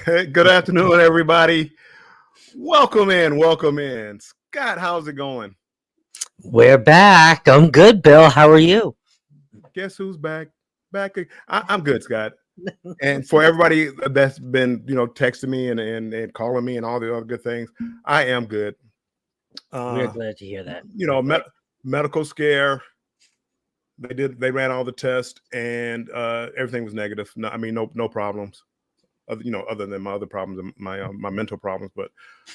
Good afternoon, everybody. Welcome in. Welcome in. Scott, how's it going? We're back. I'm good, Bill. How are you? Guess who's back? Back. I'm good, Scott. And for everybody that's been, texting me and calling me and all the other good things, I am good. We're Uh, glad to hear that. you know, medical scare. They ran all the tests and everything was negative. No, I mean, no problems. Other than my other problems, my mental problems. But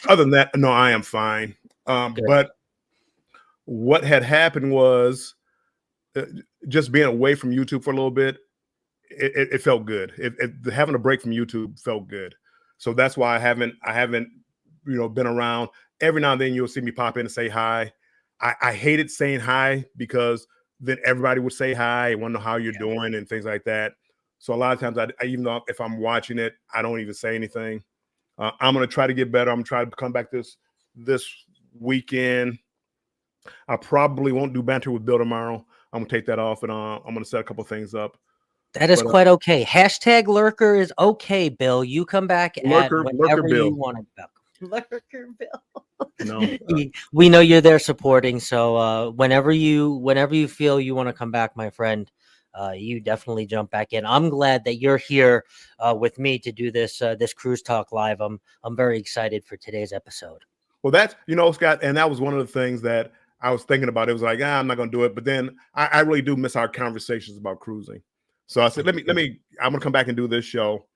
other than that, no, I am fine. Good. But what had happened was uh, just being away from YouTube for a little bit. It felt good. Having a break from YouTube felt good. So that's why I haven't been around. Every now and then you'll see me pop in and say hi. I hated saying hi because then everybody would say hi, want to know how you're doing and things like that. So a lot of times, I even though if I'm watching it, I don't even say anything. I'm gonna try to get better. I'm gonna try to come back this weekend. I probably won't do banter with Bill tomorrow. I'm gonna take that off, and I'm gonna set a couple things up. That is But quite okay. Hashtag lurker is okay, Bill. You come back at lurker whenever you Bill, want to. Lurker Bill. no, We know you're there supporting. So whenever you feel you want to come back, my friend, you definitely jump back in. I'm glad that you're here with me to do this cruise talk live. I'm very excited for today's episode. well, that's Scott, and that was one of the things that I was thinking about. It was like, I'm not gonna do it, but then I really do miss our conversations about cruising. So I said, let me. I'm gonna come back and do this show,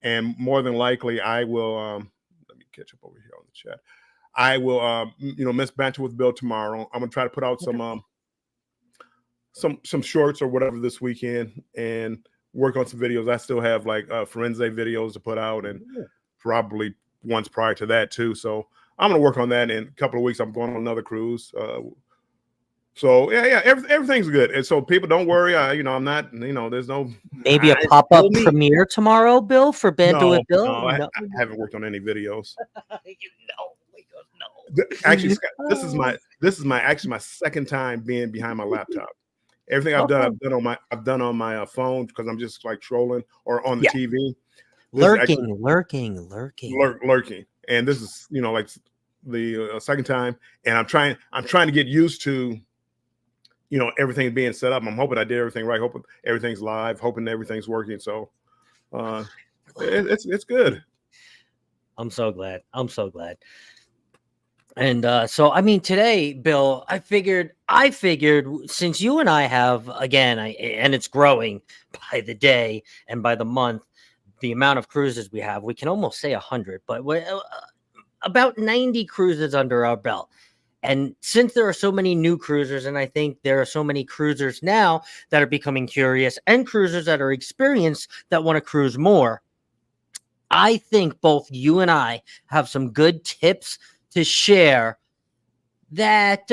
and more than likely, I will. Let me catch up over here on the chat. I will, miss banter with Bill tomorrow. I'm gonna try to put out some shorts or whatever this weekend and work on some videos. I still have like forensic videos to put out and probably ones prior to that too. So I'm gonna work on that in a couple of weeks. I'm going on another cruise. So yeah, everything's good. And so people don't worry. I'm not. There's no. Maybe a pop-up Still me. premiere tomorrow, Bill, for Banter No, with Bill? no, I No. haven't worked on any videos. He goes, no. Actually, Scott, this is actually my second time being behind my laptop. Everything I've done, Oh, I've done on my phone because I'm just like trolling or on the yeah. TV. This is actually lurking, and this is like the second time, and I'm trying to get used to everything being set up. I'm hoping I did everything right. Hoping everything's live. Hoping everything's working. So uh, it's good. I'm so glad. I'm so glad. And so, I mean, today, Bill, I figured since you and I have again, and it's growing by the day and by the month, the amount of cruises we have, we can almost say 100, but we're about 90 cruises under our belt. And since there are so many new cruisers, and I think there are so many cruisers now that are becoming curious, and cruisers that are experienced that want to cruise more, I think both you and I have some good tips to share that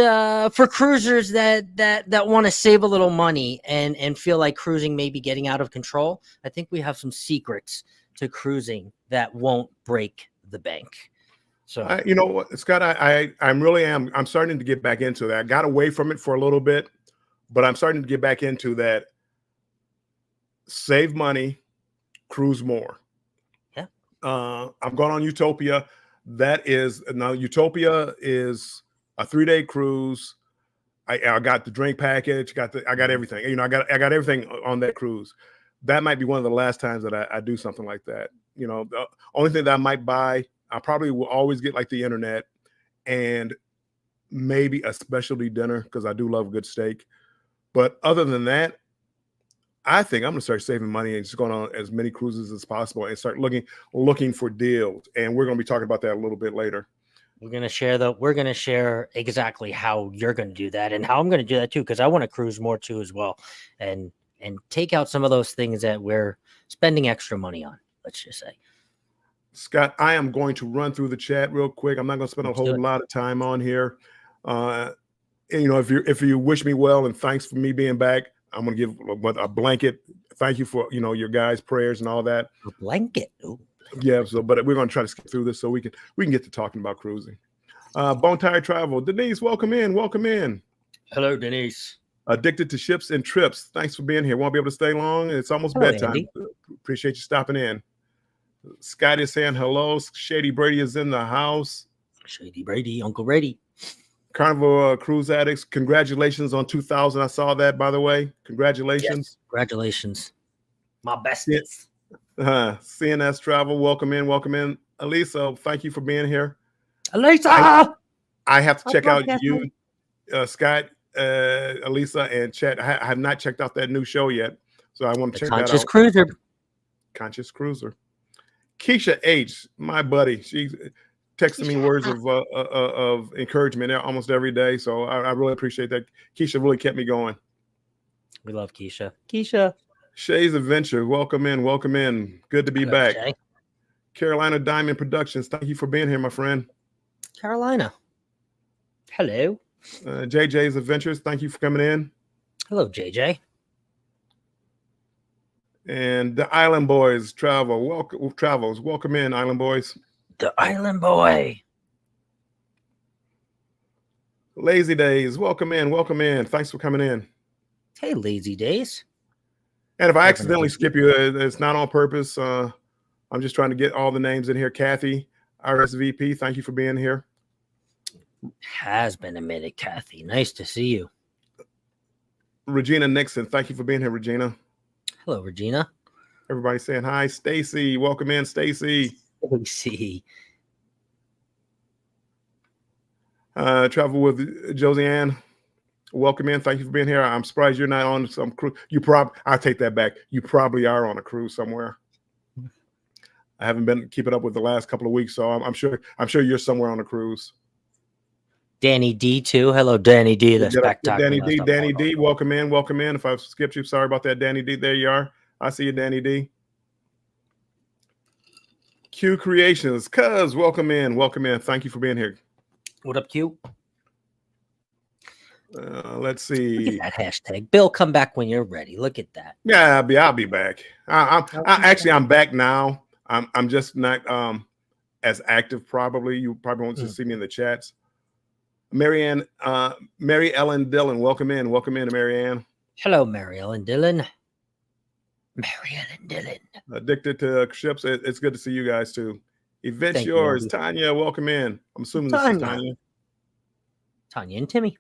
for cruisers that want to save a little money and feel like cruising may be getting out of control. I think we have some secrets to cruising that won't break the bank. So You know what, Scott? I'm really am. I'm starting to get back into that. I got away from it for a little bit, but I'm starting to get back into that. Save money, cruise more. yeah, I'm going on Utopia. Utopia is a 3-day cruise. I got the drink package, I got everything. I got everything on that cruise. That might be one of the last times that I do something like that. The only thing that I might buy, I probably will always get like the internet and maybe a specialty dinner because I do love good steak. But other than that, I think I'm gonna start saving money and just going on as many cruises as possible and start looking for deals. And we're gonna be talking about that a little bit later. we're gonna share exactly how you're gonna do that and how I'm gonna do that too, because I want to cruise more too as well, and take out some of those things that we're spending extra money on. Let's just say. Scott, I am going to run through the chat real quick. I'm not going to spend a Let's do whole it. lot of time on here. And, if you wish me well and thanks for me being back, I'm going to give a blanket. Thank you for your guys' prayers and all that. A blanket. Ooh. Yeah. So, but we're going to try to skip through this so we can get to talking about cruising. Bone Tire Travel, Denise, welcome in. Welcome in. Hello, Denise. Addicted to Ships and Trips. Thanks for being here. Won't be able to stay long. It's almost Hello, bedtime. Andy. Appreciate you stopping in. Scott is saying hello. Shady Brady is in the house. Shady Brady, Uncle Brady. Carnival Cruise Addicts, congratulations on 2000. I saw that, by the way. Congratulations. Yes, congratulations. My Yeah. besties. CNS Travel, welcome in, welcome in. Elisa, thank you for being here. Elisa! I have to check out podcast you, Scott, Elisa, and Chet. I have not checked out that new show yet, so I want to check that Conscious out. Cruiser. Conscious Cruiser. Keisha H, my buddy, she's texting me words of encouragement almost every day, so I really appreciate that. Keisha really kept me going. We love Keisha. Keisha. Shay's Adventure, welcome in, welcome in. Good to be Hello, back. Shay. Carolina Diamond Productions, thank you for being here, my friend. Carolina. Hello. JJ's Adventures, thank you for coming in. Hello, JJ. And the Island Boys welcome in, Island Boys. The Island Boy. Lazy Days, welcome in, welcome in. Thanks for coming in. Hey, Lazy Days. And if I accidentally skip you, it's not on purpose. I'm just trying to get all the names in here. Kathy, RSVP, thank you for being here. Has been a minute, Kathy. Nice to see you. Regina Nixon, thank you for being here, Regina. Hello, Regina. Everybody saying hi. Stacy, welcome in, Stacy. Stacy. Travel with Josiane. Welcome in. Thank you for being here. I'm surprised you're not on some cruise. I'll take that back. You probably are on a cruise somewhere. I haven't been keeping up with the last couple of weeks, so I'm sure you're somewhere on a cruise. Danny D too. Hello, Danny D. The spectacular. Danny D. Welcome in. Welcome in. If I've skipped you, sorry about that, Danny D. There you are. I see you, Danny D. Q Creations, cuz welcome in. Welcome in. Thank you for being here. What up, Q? Let's see. Look at that hashtag. Bill, come back when you're ready. Look at that. Yeah, I'll be back. I'm back now. I'm just not as active. Probably you won't just see me in the chats. Mary Ellen Dillon, welcome in, Mary Ann. Hello, Mary Ellen Dillon. Mary Ellen Dillon. Addicted to ships. It's good to see you guys too. Events yours, you, Tanya. Welcome in. I'm assuming this is Tanya. Tanya and Timmy.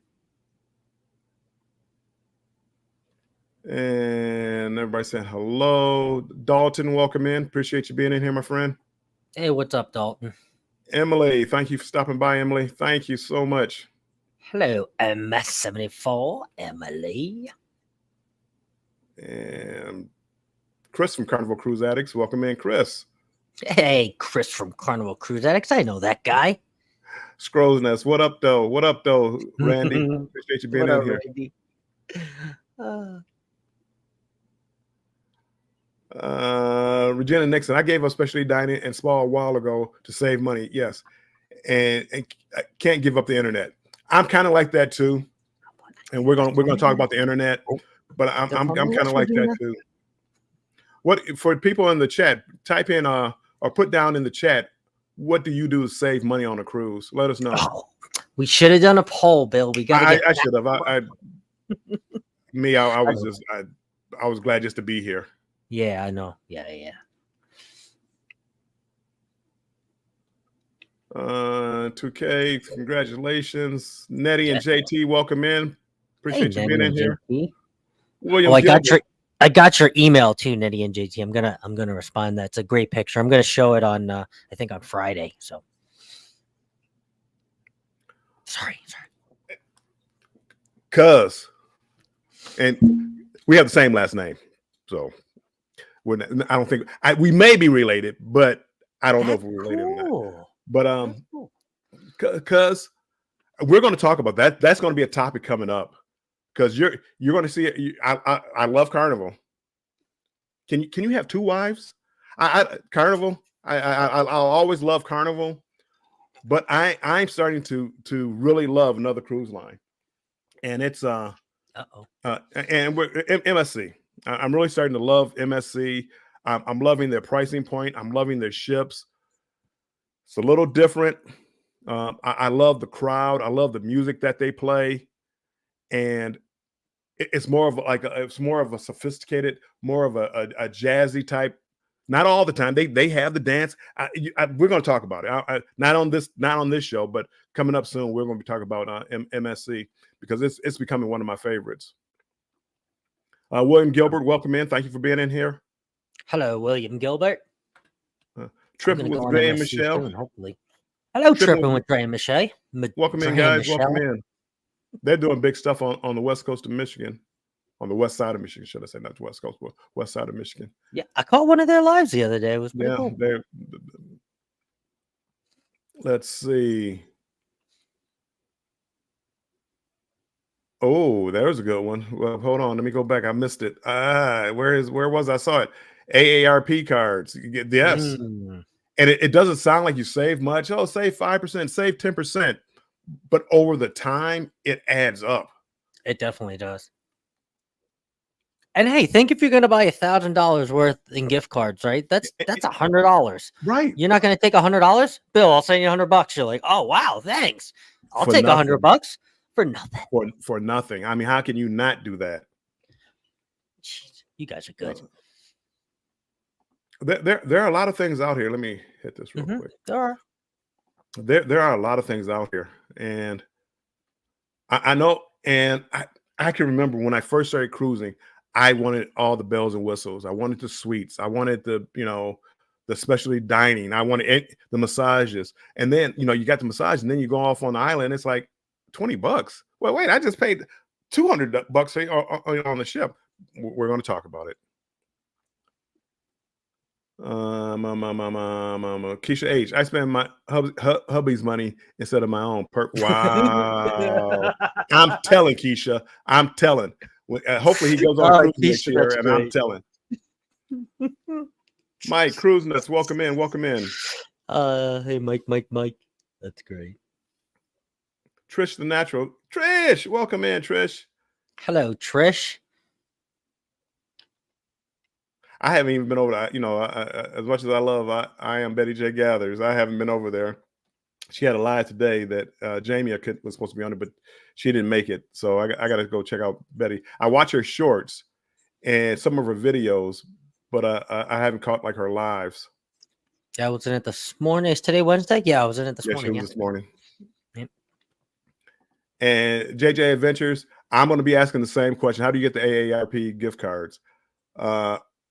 And everybody saying hello. Dalton, welcome in. Appreciate you being in here, my friend. Hey, what's up, Dalton? Emily, thank you for stopping by, Emily. Thank you so much. Hello, MS74, Emily. And Chris from Carnival Cruise Addicts. Welcome in, Chris. Hey, Chris from Carnival Cruise Addicts. I know that guy. Scrolls Nest. What up, though? What up, though, Randy? Appreciate you being in here. Regina Nixon. I gave up specialty dining and spa a while ago to save money. Yes. And I can't give up the internet. I'm kind of like that too. And we're gonna talk about the internet, but I'm kind of like that too. What for people in the chat, type in or put down in the chat, what do you do to save money on a cruise? Let us know. Oh, we should have done a poll, Bill. We got I should have. I was glad just to be here. Yeah, I know. Yeah. 2K, congratulations. Nettie and JT, welcome in. Appreciate you being in here. William, I got your email too, Nettie and JT. I'm gonna respond. That's a great picture. I'm gonna show it on I think on Friday. So sorry. And we have the same last name, so I don't think we may be related, but I don't know if we're related or not. But because we're going to talk about that. That's going to be a topic coming up because you're going to see it. I love Carnival. Can you have two wives? Carnival. I'll always love Carnival, but I'm starting to really love another cruise line, and it's and we're MSC. I'm really starting to love MSC. I'm loving their pricing point. I'm loving their ships. It's a little different. I love the crowd. I love the music that they play, and it's more of a sophisticated, more of a jazzy type Not all the time. They have the dance. We're going to talk about it. Not on this show, but coming up soon, we're going to be talking about MSC because it's becoming one of my favorites. William Gilbert, welcome in. Thank you for being in here. Hello, William Gilbert. Tripping with Dre and Michelle. Soon, hopefully. Hello, Tripping with Dre and Michelle. Welcome in, guys. Welcome in. They're doing big stuff on the west coast of Michigan. On the west side of Michigan, should I say, not the west coast, but west side of Michigan. Yeah, I caught one of their lives the other day. It was pretty cool. Let's see. Oh, there's a good one. Well, hold on. Let me go back. I missed it. Where was I saw it? AARP cards. Yes. And it doesn't sound like you save much. Oh, save 5%, save 10%. But over the time, it adds up. It definitely does. And hey, think if you're going to buy $1,000 worth in gift cards, right? That's $100, right? You're not going to take $100, Bill. I'll send you $100. You're like, oh wow, thanks. I'll take $100 for nothing. For nothing. I mean, how can you not do that? Jeez, you guys are good. There are a lot of things out here. Let me hit this real quick. There are a lot of things out here, and I know, and I can remember when I first started cruising. I wanted all the bells and whistles. I wanted the suites. I wanted the specialty dining. I wanted the massages. And then, you got the massage and then you go off on the island. It's like $20. Well, wait, I just paid $200 on the ship. We're going to talk about it. Keisha H. I spend my hubby's money instead of my own. Wow. I'm telling Keisha. I'm telling. Hopefully he goes on cruise next year, and I'm telling. Mike, Cruise Nuts, welcome in. Hey, Mike. That's great. Trish the Natural. Trish, welcome in, Trish. Hello, Trish. I haven't even been over there. As much as I love I am Betty J Gathers, I haven't been over there. She had a live today that Jamie was supposed to be on it, but she didn't make it. So I got to go check out Betty. I watch her shorts and some of her videos, but I haven't caught like her lives. Yeah, I was in it this morning. Is today Wednesday? Yeah, I was in it this morning. She was this morning. Yep. And JJ Adventures, I'm going to be asking the same question. How do you get the AARP gift cards?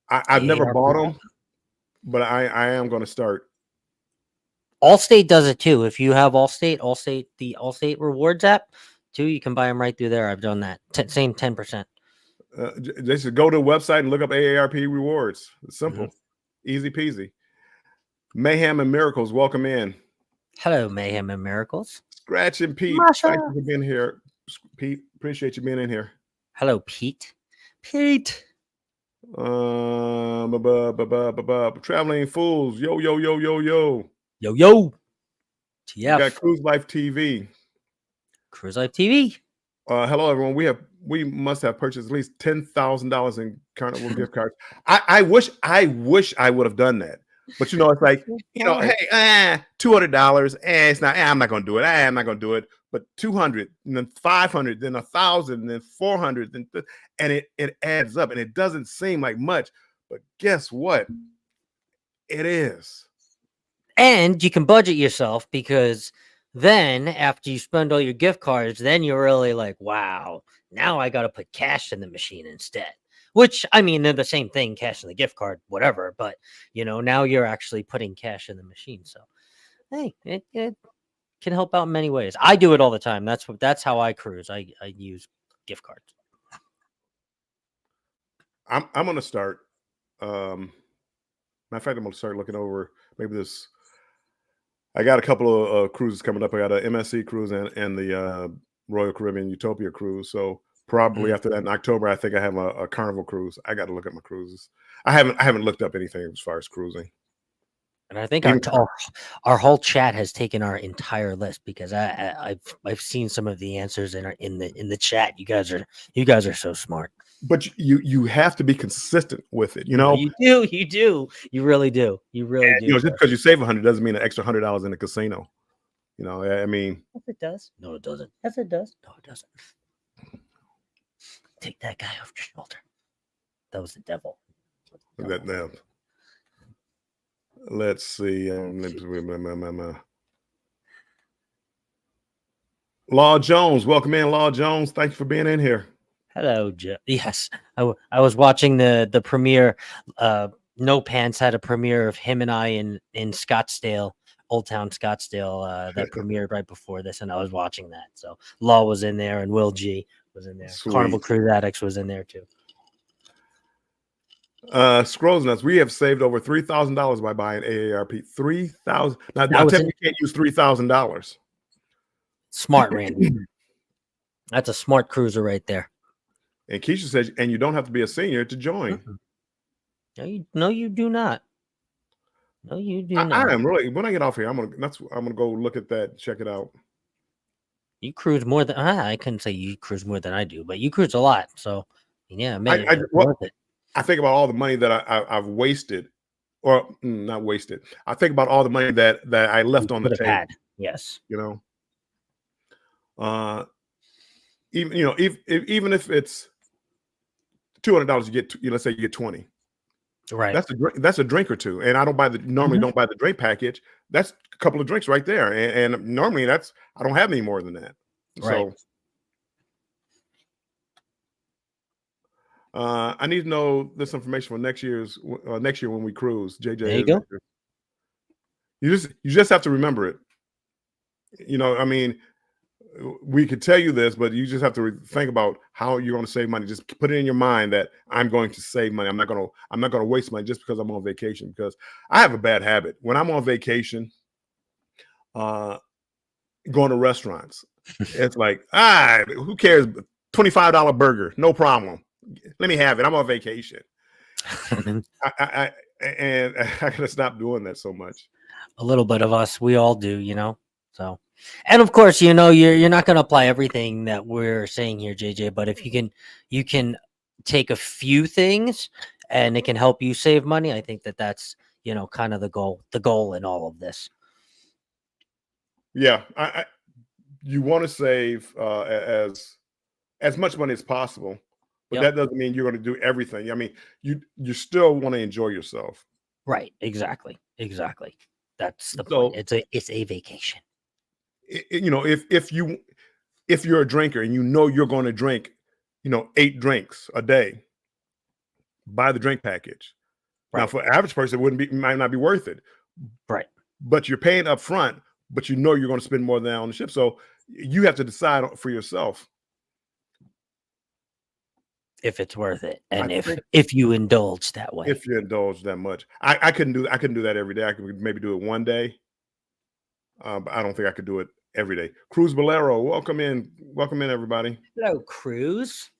I've never bought them, but I am going to start. Allstate does it too. If you have the Allstate Rewards app too, you can buy them right through there. I've done that. Same 10%. They should go to the website and look up AARP Rewards. It's simple, easy peasy. Mayhem and Miracles, welcome in. Hello, Mayhem and Miracles. Scratch and Pete, Masha. thank you for being here. Pete, appreciate you being in here. Hello, Pete. Traveling Fools, yo. Yeah. You got Cruise Life TV. Hello, everyone. We must have purchased at least $10,000 in Carnival gift cards. I wish I would have done that. But it's like, hey, $200. It's not. I'm not going to do it. I'm not going to do it. But 200, and then 500, then 1,000, and then 400, and it adds up, and it doesn't seem like much. But guess what? It is. And you can budget yourself, because then after you spend all your gift cards, then you're really like, wow, now I got to put cash in the machine instead. Which, I mean, they're the same thing, cash in the gift card, whatever. But, now you're actually putting cash in the machine. So, hey, it can help out in many ways. I do it all the time. That's how I cruise. I use gift cards. I'm going to start. Matter of fact, I'm going to start looking over maybe this. I got a couple of cruises coming up. I got an MSC cruise and the Royal Caribbean Utopia cruise. So probably after that in October, I think I have a Carnival cruise. I got to look at my cruises. I haven't looked up anything as far as cruising. And I think our whole chat has taken our entire list, because I've seen some of the answers in the chat. You guys are so smart. But you have to be consistent with it. You do. You really do. Just because you save $100 doesn't mean an extra $100 in the casino. I mean, yes, it does. No, it doesn't. Yes, it does. No, it doesn't. Take that guy off your shoulder. That was the devil. Let's see. Law Jones, welcome in, Law Jones. Thank you for being in here. Hello, Joe. Yes, I was watching the premiere. No Pants had a premiere of him and I in Scottsdale, Old Town Scottsdale. That premiered right before this, and I was watching that. So Law was in there, and Will G was in there. Sweet. Carnival Cruise Addicts was in there too. Scrolls Nuts, we have saved over $3,000 by buying AARP. $3,000. Now tell me you can't use $3,000. Smart, Randy. That's a smart cruiser right there. And Keisha says, and you don't have to be a senior to join. No, you do not. No, you do not. I am really. When I get off here, I'm gonna go look at that, check it out. You cruise more than I couldn't say you cruise more than I do, but you cruise a lot. So yeah, worth it. I think about all the money that I've wasted, or not wasted. I think about all the money that I left on the table. Yes, you know, even if it's $200, you get let's say you get 20. Right. That's a drink or two, and I don't normally don't buy the drink package. That's a couple of drinks right there, and normally I don't have any more than that. Right. So I need to know this information for next year when we cruise. JJ, there you go. You just have to remember it. I mean, we could tell you this, but you just have to think about how you're going to save money. Just put it in your mind that I'm going to save money. I'm not going to waste money just because I'm on vacation, because I have a bad habit. When I'm on vacation, going to restaurants, it's like, who cares? $25 burger, no problem. Let me have it. I'm on vacation. I gotta stop doing that so much. A little bit of us, we all do, So, and of course, you're not going to apply everything that we're saying here, JJ. But if you can take a few things, and it can help you save money. I think that's kind of the goal in all of this. Yeah, you want to save as much money as possible, but that doesn't mean you're going to do everything. I mean, you still want to enjoy yourself. Right. Exactly. That's the point. It's a vacation. If you're a drinker and you're going to drink, 8 drinks a day, buy the drink package. Right. Now, for an average person, it might not be worth it. Right. But you're paying up front, but you're going to spend more than that on the ship. So you have to decide for yourself if it's worth it, and if you indulge that way. If you indulge that much, I couldn't do that every day. I could maybe do it one day, but I don't think I could do it every day. Cruz Bolero, welcome in, everybody. Hello, Cruz.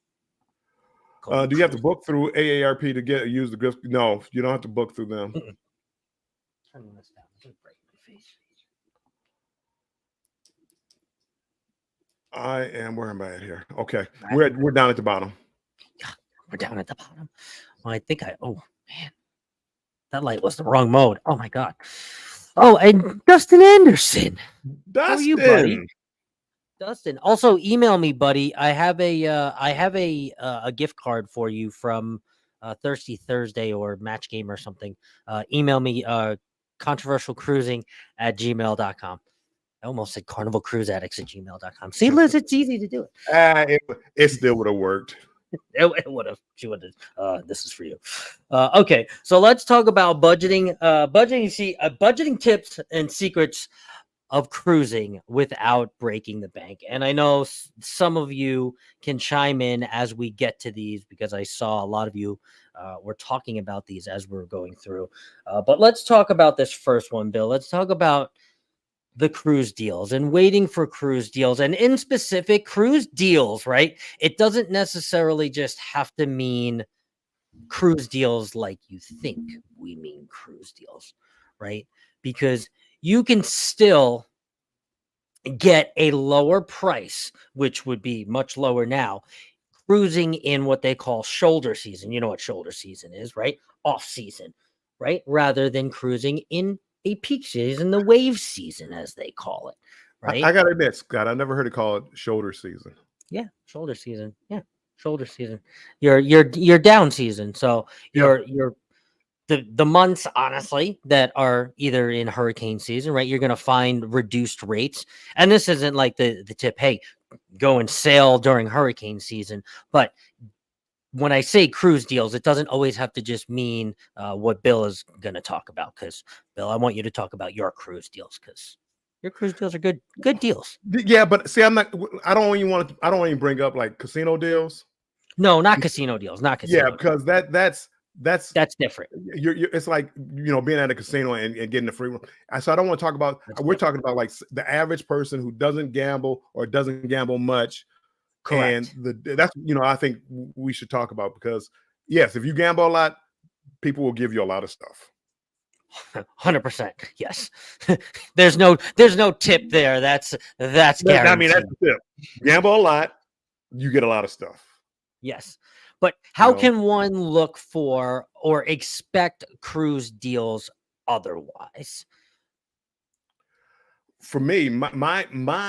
Do you have to book through AARP to use the gifts? No, you don't have to book through them. Turning this down. Break my face. I am. Where am I at here? Okay, we're down at the bottom. We're down at the bottom. Well, I think oh man, that light was the wrong mode. Oh my god. Oh, and Dustin Anderson. How are you, buddy? Dustin. Also, email me, buddy. I have a gift card for you from Thirsty Thursday or Match Game or something. Email me controversialcruising@gmail.com. I almost said carnivalcruiseaddicts@gmail.com. See, Liz, it's easy to do it. It still would have worked. It would have. She would have. This is for you. Okay, so let's talk about budgeting. Budgeting tips and secrets of cruising without breaking the bank. And I know some of you can chime in as we get to these, because I saw a lot of you were talking about these as we're going through. But let's talk about this first one, Bill. Let's talk about the cruise deals and waiting for cruise deals, and in specific cruise deals, right? It doesn't necessarily just have to mean cruise deals like you think we mean cruise deals, right? Because you can still get a lower price, which would be much lower now, cruising in what they call shoulder season. You know what shoulder season is, right? Off season, right? Rather than cruising in a peak season, the wave season, as they call it, right? I gotta admit, Scott, I never heard it called shoulder season. Yeah, shoulder season. Yeah, shoulder season. Your down season. So your the months, honestly, that are either in hurricane season, right? You're going to find reduced rates. And this isn't like the tip, hey, go and sail during hurricane season. But when I say cruise deals, it doesn't always have to just mean what Bill is going to talk about. Because Bill, I want you to talk about your cruise deals, because your cruise deals are good deals. Yeah, but see, I don't even bring up like casino deals. No, not casino deals, not casino. Yeah, because that's different. You're it's like, being at a casino and getting a free room. So I don't want to talk about. We're talking about like the average person who doesn't gamble or doesn't gamble much. Correct. And that's I think we should talk about, because yes, if you gamble a lot, people will give you a lot of stuff. 100%. Yes. there's no tip there. That's guaranteed. I mean, that's the tip. Gamble a lot, you get a lot of stuff. Yes. But how can one look for or expect cruise deals otherwise? For me, my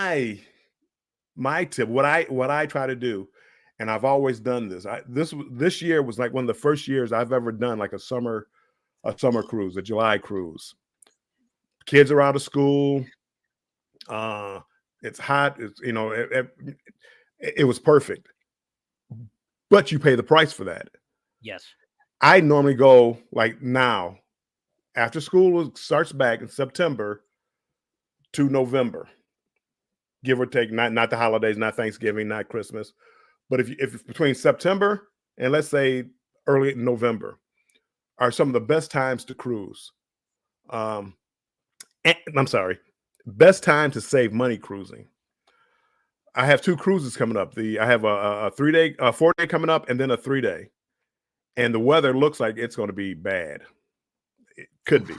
tip, what I try to do, and I've always done this. This year was like one of the first years I've ever done like a summer cruise, a July cruise. Kids are out of school. It's hot. It's it was perfect. But you pay the price for that. Yes. I normally go like now, after school starts back in September to November, give or take, not the holidays, not Thanksgiving, not Christmas. But if between September and let's say early November are some of the best times to cruise. I'm sorry, best time to save money cruising. I have 2 cruises coming up. I have a 3-day, 4-day coming up, and then a 3-day. And the weather looks like it's going to be bad. It could be.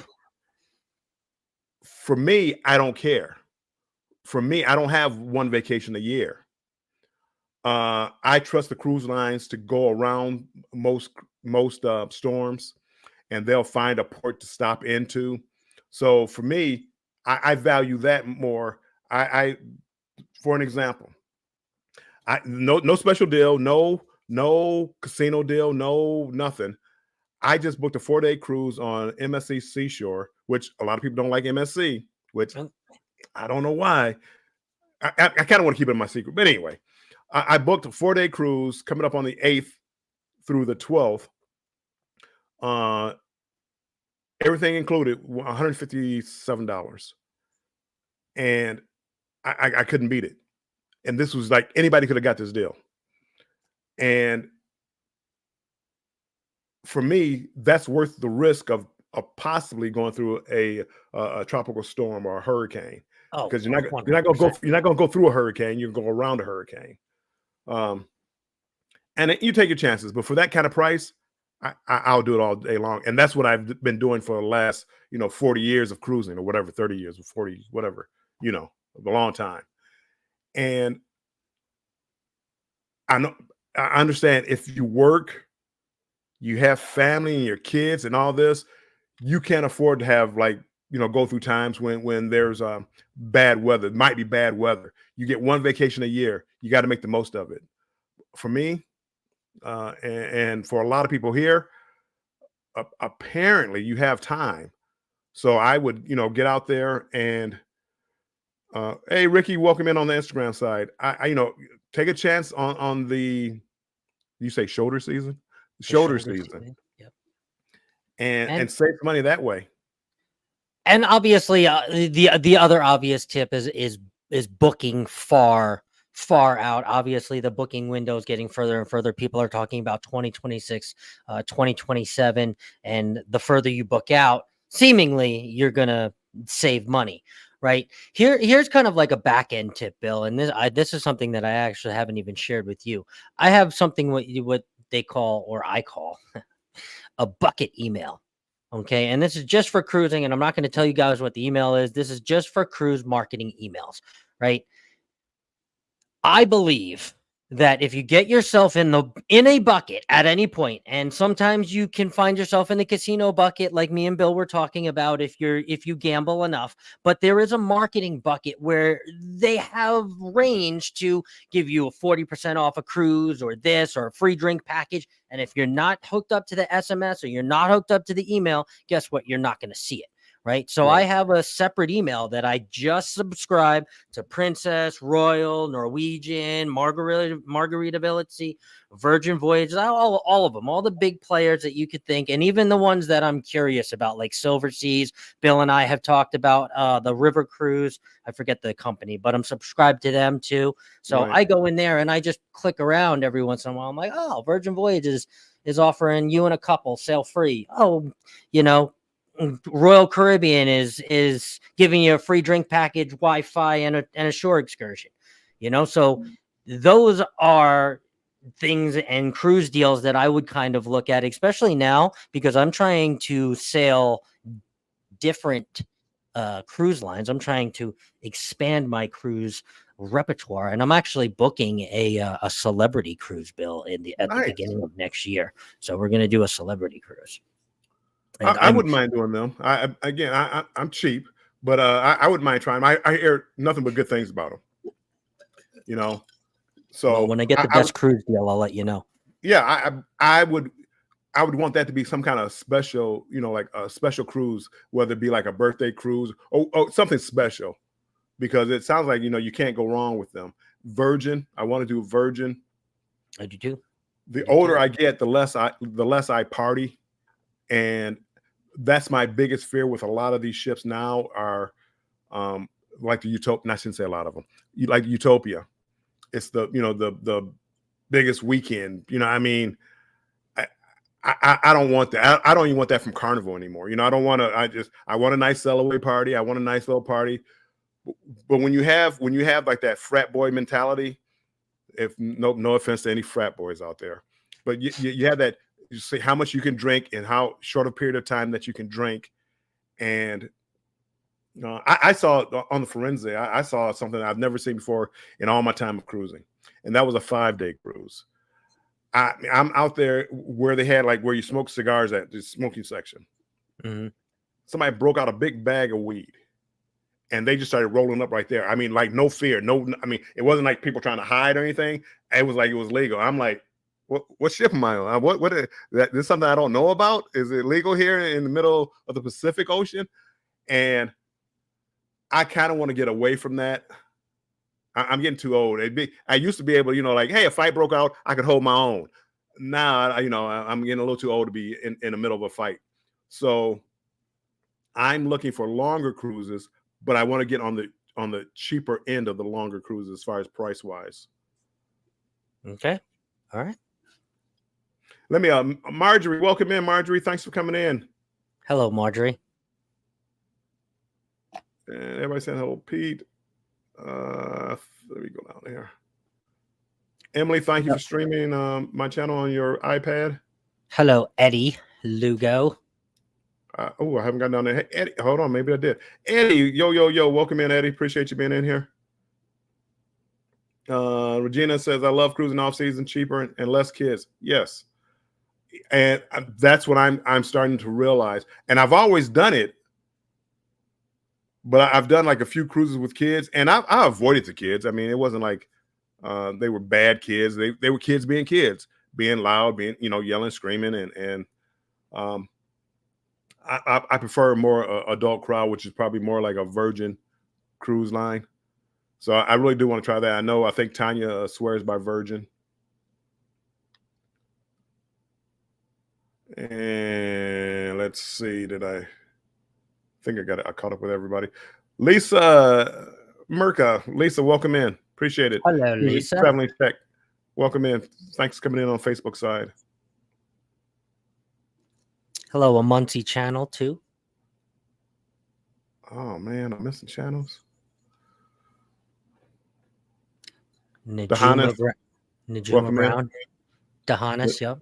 For me, I don't care. For me, I don't have one vacation a year. I trust the cruise lines to go around most storms, and they'll find a port to stop into. So for me, I value that more. For an example, no special deal, no casino deal, no nothing. I just booked a 4-day cruise on MSC Seashore, which a lot of people don't like MSC, which I don't know why. I kind of want to keep it in my secret, but anyway, I booked a 4-day cruise coming up on the 8th through the 12th. Everything included, $157, and I couldn't beat it. And this was like anybody could have got this deal. And for me, that's worth the risk of possibly going through a tropical storm or a hurricane, because you're not going to go through a hurricane. You're going to go around a hurricane. And you take your chances, but for that kind of price, I'll do it all day long. And that's what I've been doing for the last 40 years of cruising, or whatever, 30 years or 40, whatever, a long time. And I understand if you work, you have family and your kids and all this, you can't afford to have go through times when there's bad weather. It might be bad weather. You get one vacation a year. You got to make the most of it. For me, and for a lot of people here, apparently you have time. So I would, get out there and, hey, Ricky, welcome in on the Instagram side. I take a chance on the, you say shoulder season? Shoulder season. Yep. And save money that way. And obviously, the other obvious tip is booking far out. Obviously, the booking window is getting further and further. People are talking about 2026, 2027, and the further you book out, seemingly you're gonna save money. Right here's kind of like a back end tip, Bill, and this is something that I actually haven't even shared with you. I have something what they call, or I call, a bucket email. Okay. And this is just for cruising. And I'm not going to tell you guys what the email is. This is just for cruise marketing emails, right? I believe that if you get yourself in a bucket at any point, and sometimes you can find yourself in the casino bucket like me and Bill were talking about if you gamble enough, but there is a marketing bucket where they have range to give you a 40% off a cruise or this or a free drink package. And if you're not hooked up to the SMS or you're not hooked up to the email, guess what? You're not going to see it. Right. So I have a separate email that I just subscribe to: Princess, Royal, Norwegian, Margaritaville, Virgin Voyages, all of them, all the big players that you could think, and even the ones that I'm curious about, like Silver Seas. Bill and I have talked about the River Cruise. I forget the company, but I'm subscribed to them too. So I go in there and I just click around every once in a while. I'm like, oh, Virgin Voyages is offering you and a couple sail free. Oh, Royal Caribbean is giving you a free drink package, Wi-Fi, and a shore excursion. So those are things and cruise deals that I would kind of look at, especially now because I'm trying to sail different cruise lines. I'm trying to expand my cruise repertoire, and I'm actually booking a celebrity cruise, Bill, at the beginning of next year. So we're going to do a celebrity cruise. I wouldn't mind doing them. I'm cheap, but I wouldn't mind trying. I hear nothing but good things about them. So when I get the best cruise deal, I'll let you know. Yeah, I would want that to be some kind of special, like a special cruise, whether it be like a birthday cruise or something special, because it sounds like you can't go wrong with them. Virgin, I want to do Virgin. I do too. The older I get, the less I party, and that's my biggest fear with a lot of these ships now are like the Utopia. I shouldn't say a lot of them. Like Utopia, it's the biggest weekend. I mean, I don't want that. I don't even want that from Carnival anymore. I don't want to. I want a nice sail away party. I want a nice little party. But when you have like that frat boy mentality, if no offense to any frat boys out there, but you have that. You see how much you can drink and how short a period of time that you can drink. And I saw on the Firenze, I saw something I've never seen before in all my time of cruising. And that was a 5-day cruise. I'm out there where they had where you smoke cigars at the smoking section. Mm-hmm. Somebody broke out a big bag of weed and they just started rolling up right there. I mean, no fear. It wasn't like people trying to hide or anything. It was like it was legal. I'm like, what ship am I on? What is that? This is something I don't know about. Is it legal here in the middle of the Pacific Ocean? And I kind of want to get away from that. I'm getting too old. I used to be able, hey, a fight broke out, I could hold my own. Now, I'm getting a little too old to be in the middle of a fight. So I'm looking for longer cruises, but I want to get on the cheaper end of the longer cruises as far as price wise. Okay. All right. Let me, Marjorie, welcome in, Marjorie. Thanks for coming in. Hello, Marjorie. And everybody saying hello, Pete. Let me go down here. Emily, thank you for streaming my channel on your iPad. Hello, Eddie Lugo. I haven't gotten down there. Hey, Eddie, hold on, maybe I did. Eddie, yo, welcome in, Eddie. Appreciate you being in here. Regina says, I love cruising off season, cheaper and less kids. Yes. And that's what I'm starting to realize. And I've always done it, but I've done like a few cruises with kids, and I avoided the kids. I mean, it wasn't like they were bad kids. They were kids being loud, being yelling, screaming, and I prefer a more adult crowd, which is probably more like a Virgin cruise line. So I really do want to try that. I think Tanya swears by Virgin. And let's see, I think I caught up with everybody. Lisa Merca. Lisa, welcome in. Appreciate it. Hello, Lisa. Traveling Tech. Welcome in. Thanks for coming in on Facebook side. Hello, a Muncie channel too. Oh man, I'm missing channels. Najuma Brown. Dahanis, yep.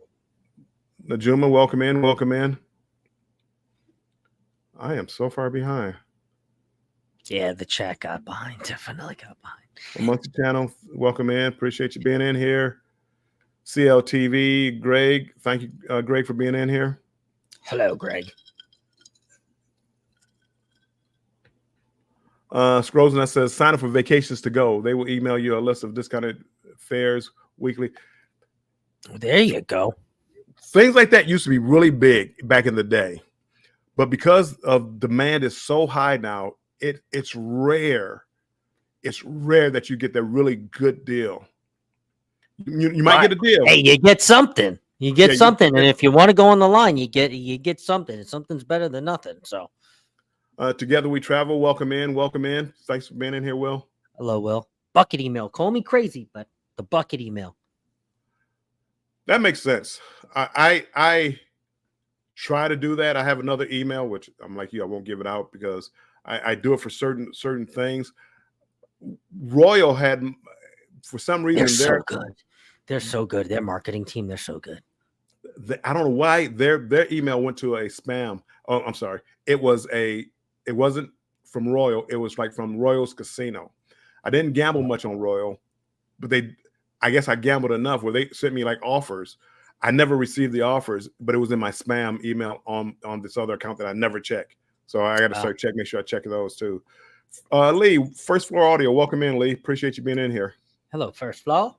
Najuma, welcome in. I am so far behind. Yeah, the chat got behind. Definitely got behind. Amongst the channel, welcome in. Appreciate you being in here. CLTV, Greg, thank you, Greg, for being in here. Hello, Greg. Scrolls and that says sign up for vacations to go. They will email you a list of discounted fares weekly. There you go. Things like that used to be really big back in the day, but because of demand is so high now, it's rare. It's rare that you get that really good deal. You might get a deal. Hey, you get something. You get something, and if you want to go on the line, you get something. Something's better than nothing. So, together we travel. Welcome in. Welcome in. Thanks for being in here, Will. Hello, Will. Bucket email. Call me crazy, but the bucket email. That makes sense. I try to do that. I have another email, which I'm like you, I won't give it out because I do it for certain things. Royal had, for some reason, they're so good. They're so good. Their marketing team, they're so good. I don't know why their email went to a spam. Oh, I'm sorry. It wasn't from Royal. It was like from Royal's Casino. I didn't gamble much on Royal, but I guess I gambled enough where they sent me like offers. I never received the offers, but it was in my spam email on this other account that I never check. So I got to start checking, make sure I check those too. Lee, First Floor Audio, welcome in, Lee. Appreciate you being in here. Hello, First Floor.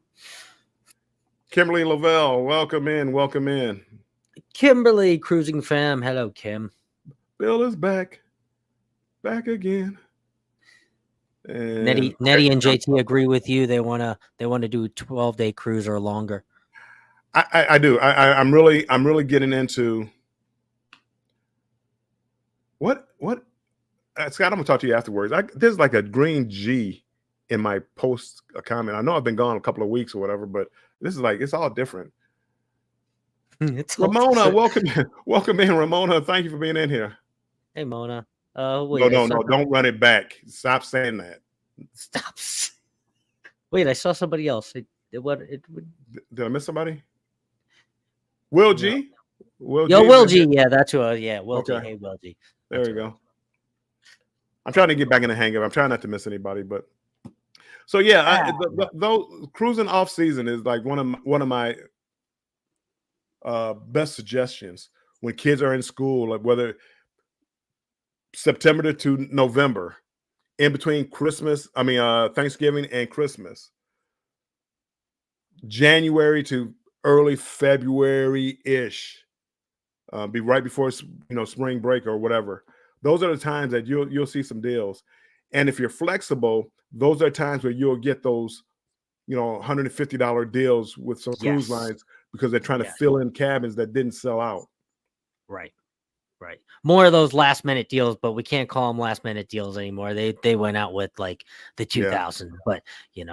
Kimberly Lavelle, welcome in, welcome in. Kimberly, cruising fam. Hello, Kim. Bill is back again. And Nettie and JT agree with you. They wanna do a 12-day cruise or longer. I do. I'm really getting into what Scott, I'm gonna talk to you afterwards. There's like a green G in my post comment. I know I've been gone a couple of weeks or whatever, but this is like, it's all different. Ramona, welcome in, Ramona. Thank you for being in here. Hey, Mona. Wait, no, don't run it back. Stop saying that. Stop. Wait, I saw somebody else. Did I miss somebody? Will G? Will G. Yeah, that's who. Will G. Hey, Will G. There we go. I'm trying to get back in the hang of it. I'm trying not to miss anybody, but so yeah, though cruising off season is like one of my best suggestions when kids are in school, like whether September to November, in between Thanksgiving and Christmas, January to early February-ish, be right before spring break or whatever. Those are the times that you'll see some deals, and if you're flexible, those are times where you'll get those $150 deals with some cruise lines because they're trying to fill in cabins that didn't sell out. Right. More of those last minute deals, but we can't call them last minute deals anymore. They went out with like the 2000, but you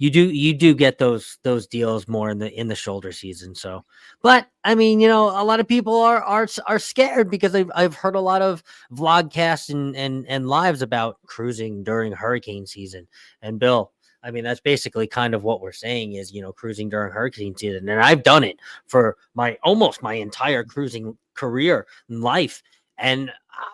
do get those deals more in the shoulder season. So, but I mean, a lot of people are scared because I've heard a lot of vlogcasts and lives about cruising during hurricane season. And Bill, I mean, that's basically kind of what we're saying is, cruising during hurricane season. And I've done it for almost my entire cruising career and life. And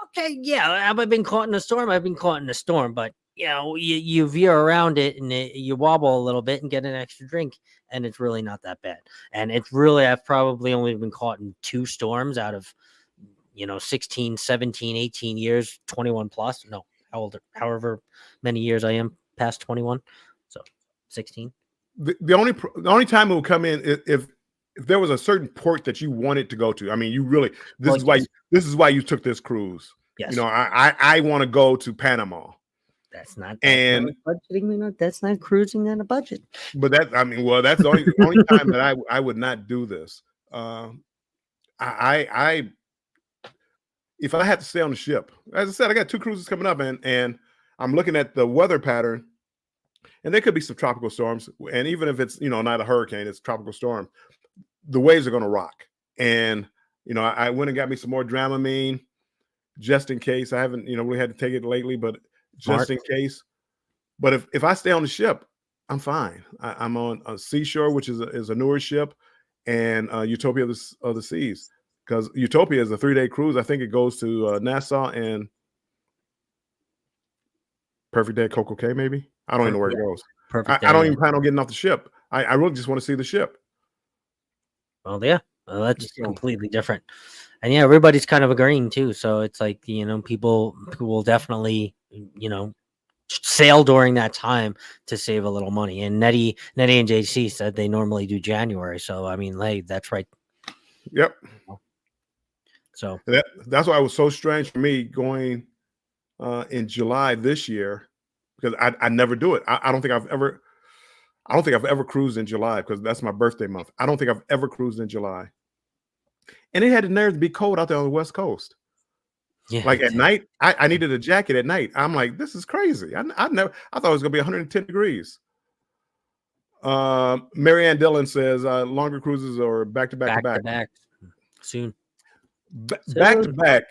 okay, yeah, have I been caught in a storm? I've been caught in a storm, but you veer around it and you wobble a little bit and get an extra drink, and it's really not that bad. And I've probably only been caught in 2 storms out of 16, 17, 18 years, 21 plus. No, however many years I am past 21. So 16. The only time it will come in if there was a certain port that you wanted to go to. I mean, you really this is why you took this cruise. Yes. I want to go to Panama. That's not budgeting. That's not cruising on a budget. But that's the only time that I would not do this. If I had to stay on the ship, as I said, I got 2 cruises coming up, and I'm looking at the weather pattern. And there could be some tropical storms. And even if it's, not a hurricane, it's a tropical storm, the waves are going to rock. And, I went and got me some more Dramamine just in case. I haven't, really had to take it lately, but just in case. But if I stay on the ship, I'm fine. I'm on a Seashore, which is a newer ship, and Utopia of the Seas. Because Utopia is a 3-day cruise. I think it goes to Nassau and Perfect Day, Coco Cay, maybe. I don't even know where it goes. Perfect day. I don't even plan on getting off the ship. I really just want to see the ship. Well, yeah, that's completely different. And yeah, everybody's kind of agreeing too. So it's like, people will definitely, sail during that time to save a little money. And Nettie and JC said they normally do January. So I mean, hey, that's right. Yep. So that's why it was so strange for me going in July this year, because I never do it. I don't think I've ever cruised in July, because that's my birthday month. I don't think I've ever cruised in July. And it had the nerve to be cold out there on the West Coast. yeah, Like at night, I needed a jacket at night. I'm like, this is crazy. I thought it was gonna be 110 degrees. Marianne Dillon says longer cruises or back to back soon. Back to back.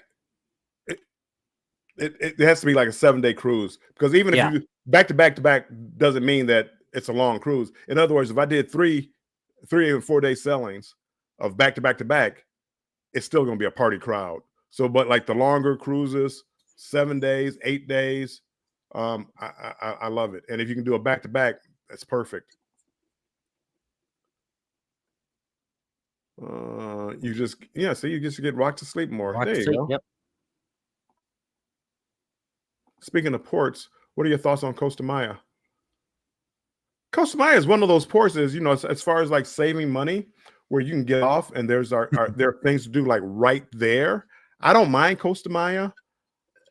It has to be like a 7-day cruise, because even if you back to back doesn't mean that it's a long cruise. In other words, if I did 3 and 4 day sailings of back to back, it's still going to be a party crowd. So, but like the longer cruises, 7 days, 8 days, I love it. And if you can do a back to back, that's perfect. You just get rocked to sleep more. There you go. Yep. Speaking of ports, what are your thoughts on Costa Maya? Costa Maya is one of those ports, as far as like saving money, where you can get off and there are things to do like right there. I don't mind Costa Maya.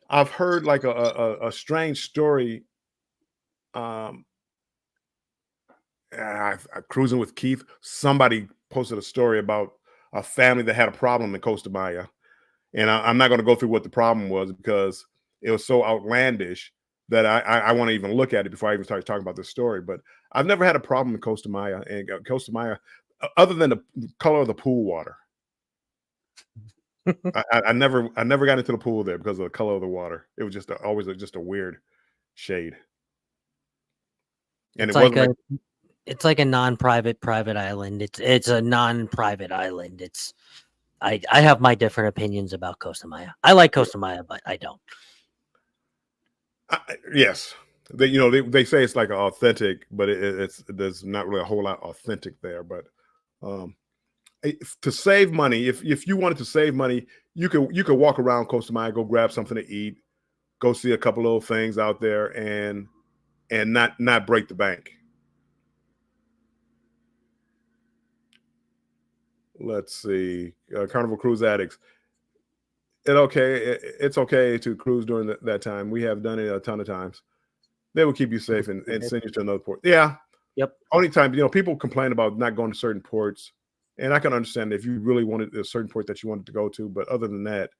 I've heard like a strange story. Cruising with Keith, somebody posted a story about a family that had a problem in Costa Maya. And I'm not going to go through what the problem was, because it was so outlandish that I want to even look at it before I even start talking about this story. But I've never had a problem in Costa Maya. And Costa Maya, other than the color of the pool water, I never got into the pool there because of the color of the water. It was always just a weird shade. And it's like a non-private private island. It's a non-private island. I have my different opinions about Costa Maya. I like Costa Maya, but I don't. Yes, they say it's like authentic, but there's not really a whole lot authentic there. But to save money, if you wanted to save money, you could walk around Costa Maya, go grab something to eat, go see a couple little things out there, and not break the bank. Let's see, Carnival Cruise Addicts. It's okay to cruise during that time. We have done it a ton of times. They will keep you safe and send you to another port. Yeah. Yep. Only time, people complain about not going to certain ports, and I can understand if you really wanted a certain port that you wanted to go to. But other than that,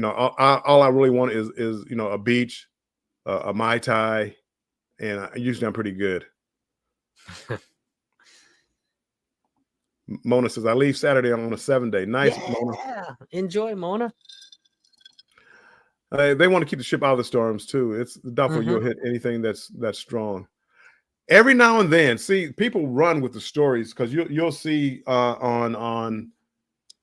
all I really want is a beach, a Mai Tai, and usually I'm pretty good. Mona says, I leave Saturday on a 7-day. Nice, yeah. Mona. Enjoy, Mona. They want to keep the ship out of the storms too. It's doubtful you'll hit anything that's strong. Every now and then, see, people run with the stories, because you'll see on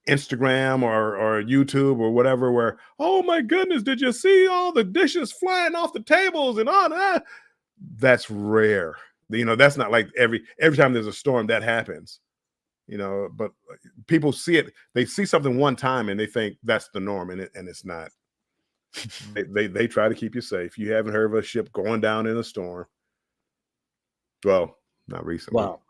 Instagram or YouTube or whatever, where, oh my goodness, did you see all the dishes flying off the tables and all that? That's rare. That's not like every time there's a storm that happens. But people see it. They see something one time and they think that's the norm, and it's not. They try to keep you safe. You haven't heard of a ship going down in a storm. Well, not recently. Wow.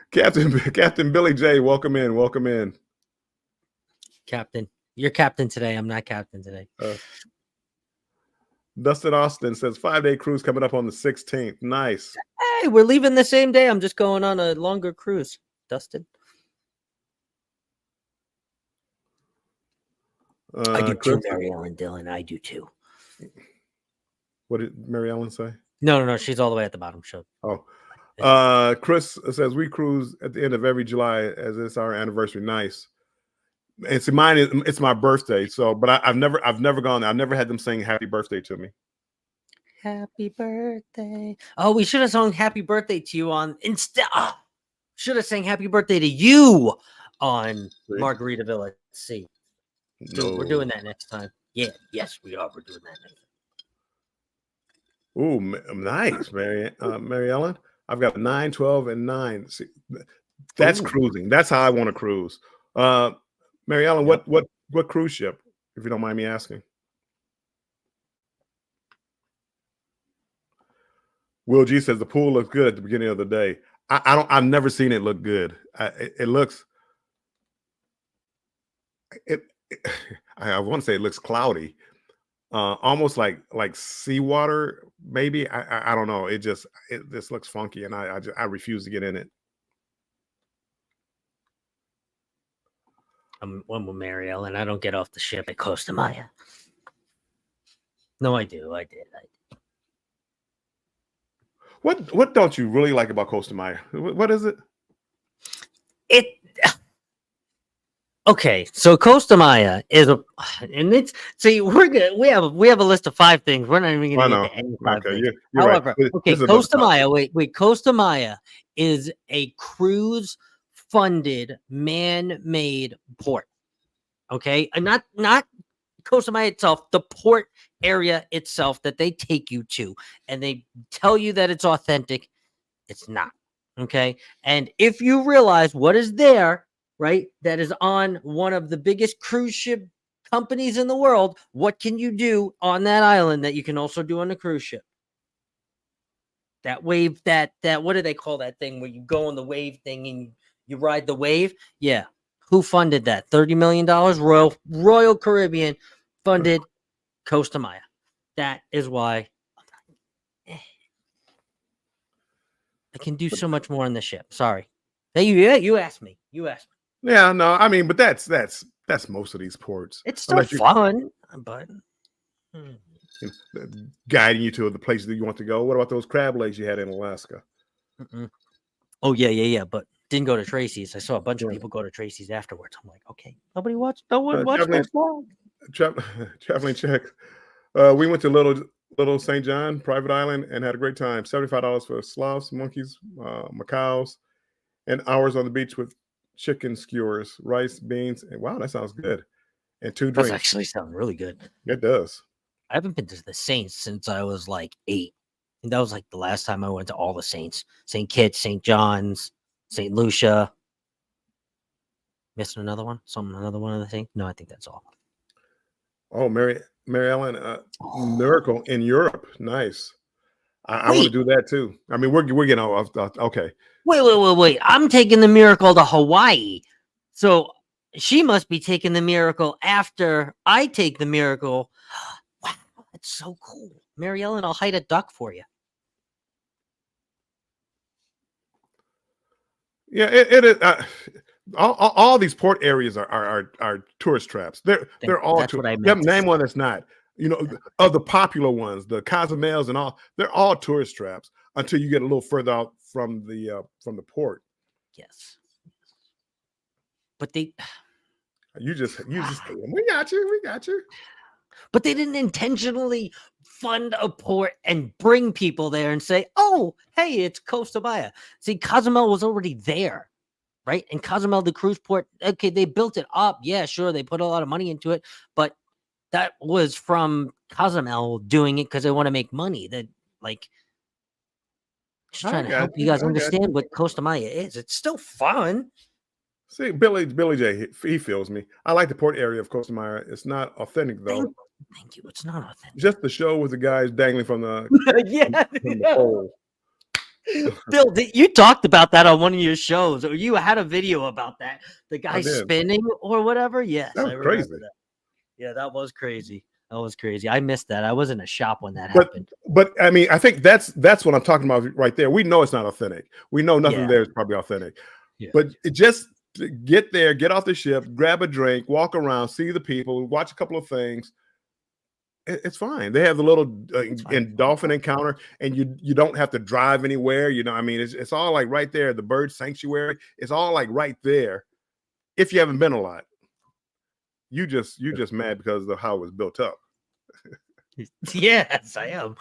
Captain Billy J, welcome in. Captain, you're captain today. I'm not captain today. Dustin Austin says 5-day cruise coming up on the 16th. Nice. Hey, we're leaving the same day. I'm just going on a longer cruise, Dustin. I do too, Mary Ellen Dillon. I do too. What did Mary Ellen say? No. She's all the way at the bottom. Show. Oh. Chris says we cruise at the end of every July as it's our anniversary. Nice. It's my birthday. So, but I've never gone. I've never had them sing happy birthday to me. Happy birthday. Oh, we should have sung happy birthday to you on instead. Should have sang happy birthday to you on Margaritaville at Sea. Dude, we're doing No. that next time. Yeah, yes, we are. We're doing that next time. Ooh, nice, Mary Ellen. I've got 9, 12, and 9. See, that's Ooh, cruising. That's how I want to cruise. Uh, Mary Ellen, yep. what cruise ship, if you don't mind me asking? Will G says the pool looks good at the beginning of the day. I don't. I've never seen it look good. It looks. It. I want to say it looks cloudy, almost like seawater. Maybe I don't know. It just looks funky, and I refuse to get in it. I'm one with Mary Ellen. I don't get off the ship at Costa Maya. No, I do. I did. What don't you really like about Costa Maya? What is it? It okay. So Costa Maya is and it's see we're good. We have a list of 5 things. We're not even going I to get know. to any 5 Okay, things. you're right. However, This okay, is another Costa Maya. topic. Wait. Costa Maya is a cruise funded man-made port. Okay, and not Costa Maya itself, the port area itself that they take you to, and they tell you that it's authentic. It's not. Okay. And if you realize what is there, right, that is on one of the biggest cruise ship companies in the world, what can you do on that island that you can also do on a cruise ship? That wave, that what do they call that thing where you go on the wave thing and you ride the wave? Yeah. Who funded that? $30 million. Royal Caribbean funded Costa Maya. That is why I can do so much more on the ship. Sorry. Hey, you asked me. You asked me. Yeah, no, I mean, but that's most of these ports, It's still unless you fun, but hmm. guiding you to the places that you want to go. What about those crab legs you had in Alaska? Mm-mm. Oh yeah. But didn't go to Tracy's. I saw a bunch of Yeah. people go to Tracy's afterwards. I'm like, okay, no one watched Traveling, those vlogs. traveling check. We went to Little St. John private island and had a great time. $75 for sloths, monkeys, macaws, and hours on the beach with chicken skewers, rice, beans, and wow, that sounds good. And 2 Does drinks. actually sound really good. It does. I haven't been to the Saints since I was like 8. And that was like the last time I went to all the Saints. St. Kitts, St. John's, St. Lucia. Missing another one? Another one of the things? No, I think that's all. Oh, Mary Ellen, Miracle in Europe. Nice. I want to Wait, do that too. I mean, we're getting off. Okay. wait. I'm taking the Miracle to Hawaii. So she must be taking the Miracle after I take the Miracle. Wow, that's so cool. Mary Ellen, I'll hide a duck for you. Yeah, it is. All these port areas are tourist traps. They're all That's what I Yeah, meant to name say. one that's not. You know, of the popular ones, the Cozumels and all, they're all tourist traps until you get a little further out from the port. Yes. But they You just we got you. but they didn't intentionally fund a port and bring people there and say, "Oh, hey, it's Costa Maya." See, Cozumel was already there, right? And Cozumel, the cruise port, okay, they built it up. Yeah, sure, they put a lot of money into it, but that was from Cozumel doing it because they want to make money. That like just I trying to got help you you. guys I got understand you. what Costa Maya is. It's still fun. See, Billy J, he feels me. I like the port area of Costa Maya. It's not authentic Thank, though. thank you. It's not authentic. Just the show with the guys dangling from Yeah, the yeah. pole. Bill, you talked about that on one of your shows, or you had a video about that. The I guy did. spinning or whatever. Yes, That I was remember crazy. that. Yeah, that was crazy. That was crazy. I missed that. I was in a shop when that But happened. but I mean, I think that's what I'm talking about right there. We know it's not authentic. We know nothing Yeah, there is probably authentic. yeah. But it just to get there, get off the ship, grab a drink, walk around, see the people, watch a couple of things. It's fine. They have the little It's fine. in dolphin encounter, and you don't have to drive anywhere. You know, I mean, it's all like right there. The bird sanctuary, it's all like right there. If you haven't been a lot, you just mad because of how it was built up. Yes, I am.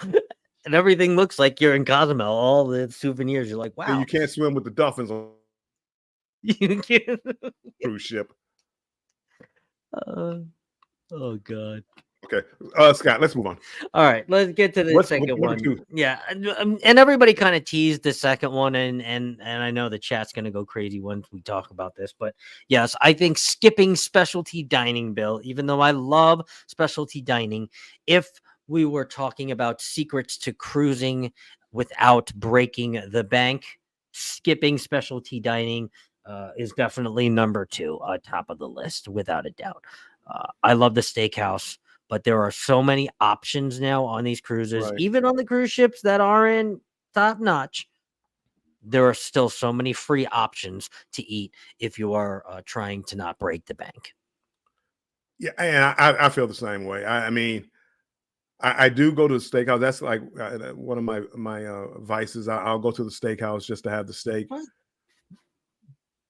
And everything looks like you're in Cozumel. All the souvenirs, you're like, And wow. you can't swim with the dolphins on You can. a cruise ship. Uh, Oh God. Okay, Scott, let's move on. All right, let's get to the What second number one. two? Yeah, and everybody kind of teased the second one, and I know the chat's gonna go crazy once we talk about this, but yes, I think skipping specialty dining, Bill. Even though I love specialty dining, if we were talking about secrets to cruising without breaking the bank, skipping specialty dining is definitely number two, top of the list, without a doubt. I love the steakhouse, but there are so many options now on these cruises, Right. even on the cruise ships that aren't top notch. There are still so many free options to eat if you are trying to not break the bank. Yeah, and I feel the same way. I mean, I do go to the steakhouse. That's like one of my vices. I'll go to the steakhouse just to have the steak, Well,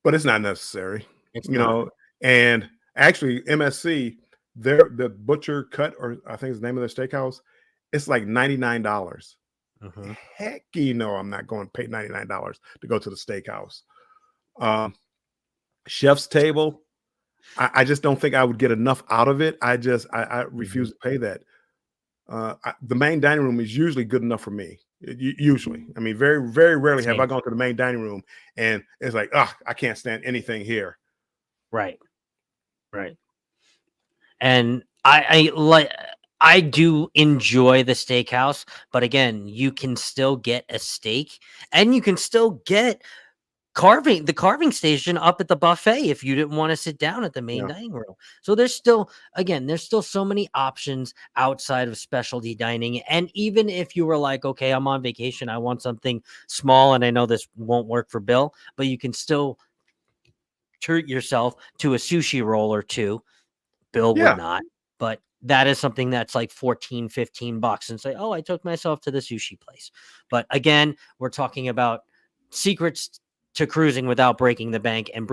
but it's not necessary, it's you not. know. And actually, MSC, the butcher cut, or I think is the name of their steakhouse, it's like $99. Mhm. Heck, you know, I'm not going to pay $99 to go to the steakhouse. Um, Chef's table, I just don't think I would get enough out of it. I refuse Mhm. to pay that. The main dining room is usually good enough for me. Usually, I mean, very rarely have I Same. gone to the main dining room and it's like, ah, I can't stand anything here. Right. Right. And I like. I do enjoy the steakhouse, but again, you can still get a steak, and you can still get the carving station up at the buffet if you didn't want to sit down at the main Yeah, dining room. So there's still, again, there's still so many options outside of specialty dining. And even if you were like, okay, I'm on vacation, I want something small, and I know this won't work for Bill, but you can still treat yourself to a sushi roll or two. Bill would yeah, not, but that is something that's like 14, $15 and say, oh, I took myself to the sushi place. But again, we're talking about secrets to cruising without breaking the bank, and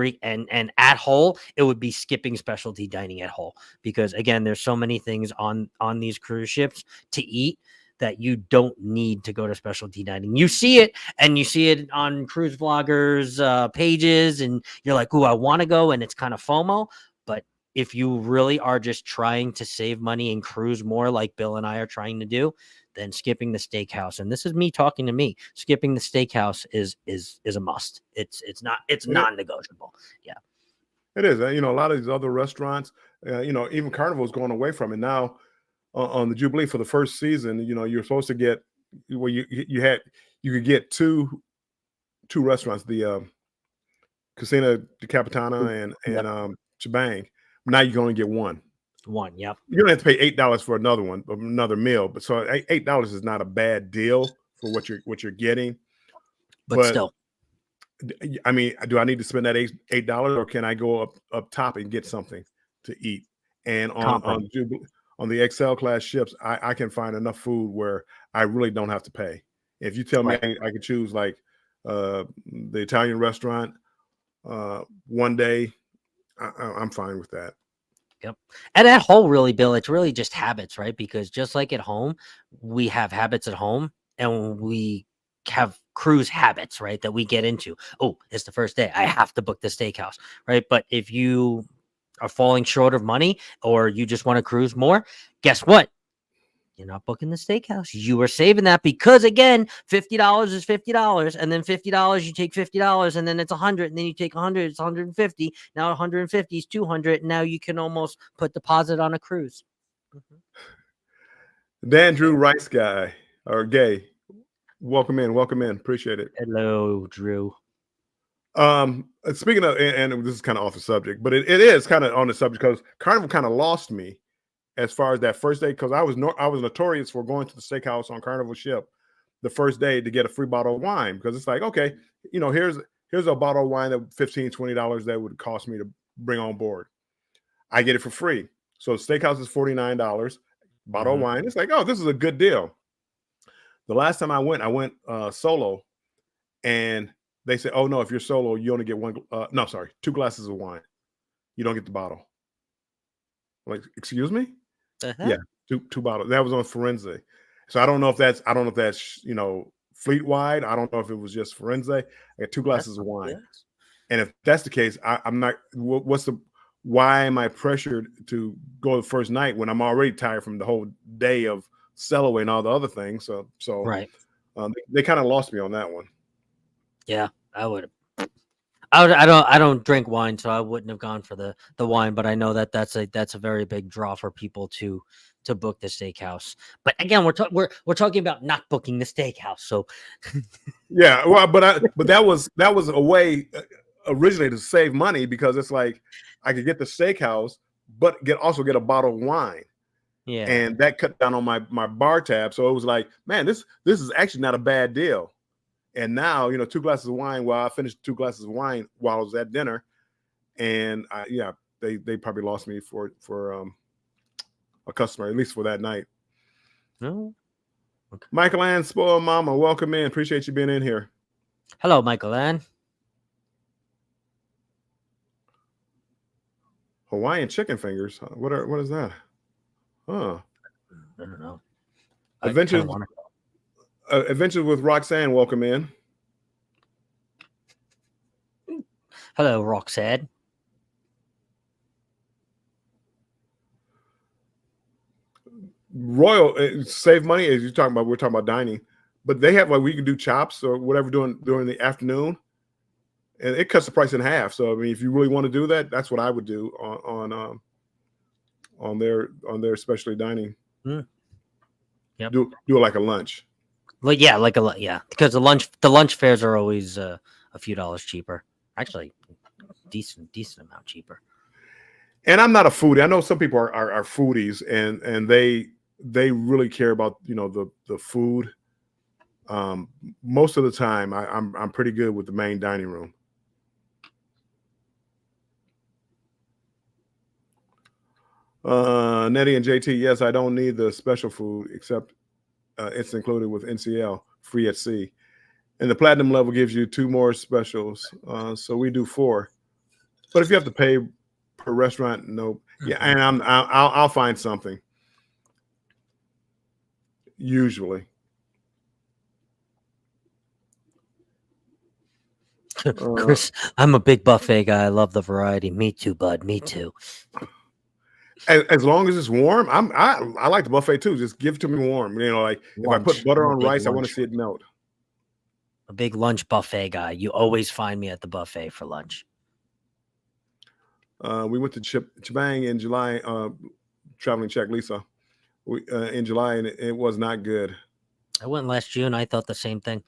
and at Hull, it would be skipping specialty dining at Hull, because again, there's so many things on these cruise ships to eat that you don't need to go to specialty dining. You see it, and you see it on cruise vloggers pages, and you're like, "Ooh, I want to go," and it's kind of FOMO. But if you really are just trying to save money and cruise more like Bill and I are trying to do, then skipping the steakhouse, and this is me talking to me, skipping the steakhouse is a must. It's it, non-negotiable. Yeah. it is. You know, a lot of these other restaurants, you know, even Carnival is going away from it now. On the Jubilee for the first season, you know, you're supposed to get well, you could get two restaurants, the Casino de Capitana and Yep. Shebang. Now you can only get one. One. Yep. You don't have to pay $8 for another one, another meal. But so $8 is not a bad deal for what you're getting. But But still, I mean, do I need to spend that $8, or can I go up top and get something to eat? And comparable. on the XL class ships, I can find enough food where I really don't have to pay. If you tell me Right. I could choose like the Italian restaurant one day, I'm fine with that. Yep. And at home, really, Bill, it's really just habits, right? Because just like at home, we have habits at home, and we have cruise habits, right? That we get into. Oh, it's the first day. I have to book the steakhouse, right? But if you are falling short of money, or you just want to cruise more, guess what? You're not booking the steakhouse. You are saving that, because again, $50 is $50, and then $50 you take $50, and then it's 100, and then you take 100, it's 150. Now 150 is 200. And now you can almost put deposit on a cruise. Mhm. Dan Drew Rice guy or gay, welcome in, welcome in. Appreciate it. Hello, Drew. Speaking of, and this is kind of off the subject, but it is kind of on the subject because Carnival kind of lost me as far as that first day, because I was notorious for going to the steakhouse on Carnival ship the first day to get a free bottle of wine, because it's like, okay, you know, here's a bottle of wine that $15-$20 that would cost me to bring on board. I get it for free. So the steakhouse is $49, bottle of Mhm. wine. It's like, oh, this is a good deal. The last time I went solo, and they said, oh no, if you're solo, you only get one. No, sorry, two glasses of wine. You don't get the bottle. Like, excuse me? The Yeah, heck? two bottles. That was on Forense. So I don't know if that's you know fleet wide. I don't know if it was just Forense. I got two That's glasses of not wine, good. and if that's the case, I'm not. What's the why am I pressured to go the first night when I'm already tired from the whole day of sail away and all the other things? So Right. they kind of lost me on that one. Yeah, I would. I don't drink wine, so I wouldn't have gone for the wine. But I know that that's a very big draw for people to book the steakhouse. But again, we're talking about not booking the steakhouse. So Yeah, well, but that was a way originally to save money, because it's like I could get the steakhouse, but also get a bottle of wine, yeah, and that cut down on my bar tab. So it was like, man, this is actually not a bad deal. And now, 2 glasses of wine. Well, I finished 2 glasses of wine while I was at dinner, and they probably lost me for a customer, at least for that night. no. Okay. Michael Ann, spoiled mama, welcome in. Appreciate you being in here. Hello, Michael Ann. Hawaiian chicken fingers. What is that? Huh. I don't know. Adventures with Roxanne, welcome in. Hello, Roxanne. Royal save money, as we're talking about dining, but they have, like, we can do chops or whatever during the afternoon, and it cuts the price in half. So I mean, if you really want to do that, that's what I would do on their specialty dining. Yep. Do it like a lunch. Like because the lunch fares are always a few dollars cheaper. Actually, decent amount cheaper. And I'm not a foodie. I know some people are foodies, and they really care about the food. Most of the time, I'm pretty good with the main dining room. Nettie and JT, yes, I don't need the special food, except it's included with NCL, free at sea. And the platinum level gives you 2 more specials. So we do 4. But if you have to pay per restaurant, nope. Yeah, and I'll find something. Usually. Chris, I'm a big buffet guy. I love the variety. Me too, bud. Me too. As long as it's warm, I like the buffet too. Just give it to me warm. Like lunch. If I put butter on rice, I want to see it melt. A big lunch buffet guy. You always find me at the buffet for lunch. We went to Chibang in July, traveling check, Lisa, in July, and it was not good. I went last June. I thought the same thing.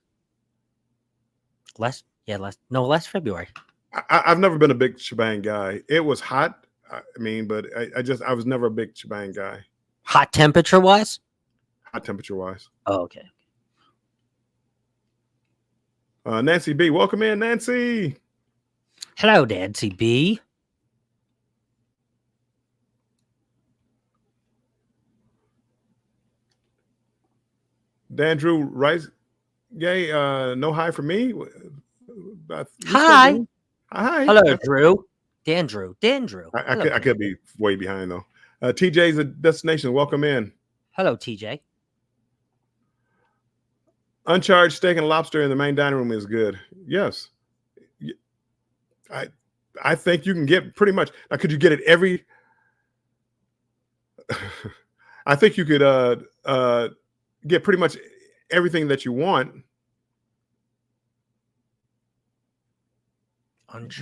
Last February. I've never been a big Chibang guy. It was hot. I mean, but I was never a big Chibang guy. Hot temperature wise? Hot temperature wise. Oh, okay. Nancy B, welcome in, Nancy. Hello, Nancy B. Dan Drew Rice, yay, no hi for me. Hi. Hi. Hello, Drew. Dan Drew. I could be way behind though. TJ's a destination. Welcome in. Hello, TJ. Uncharged steak and lobster in the main dining room is good. Yes. I think you can get pretty much. Now, could you get it every? I think you could get pretty much everything that you want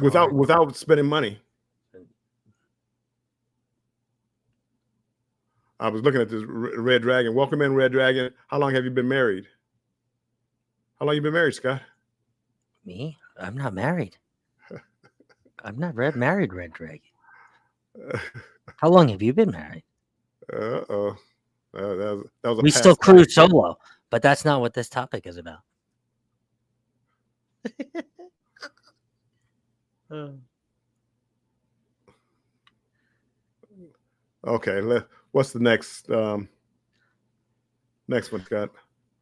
without spending money. I was looking at this Red Dragon. Welcome in, Red Dragon. How long have you been married? How long you been married, Scott? Me? I'm not married. I'm not married, Red Dragon. How long have you been married? That was we still cruise solo, but that's not what this topic is about. Okay, what's the next one, Scott?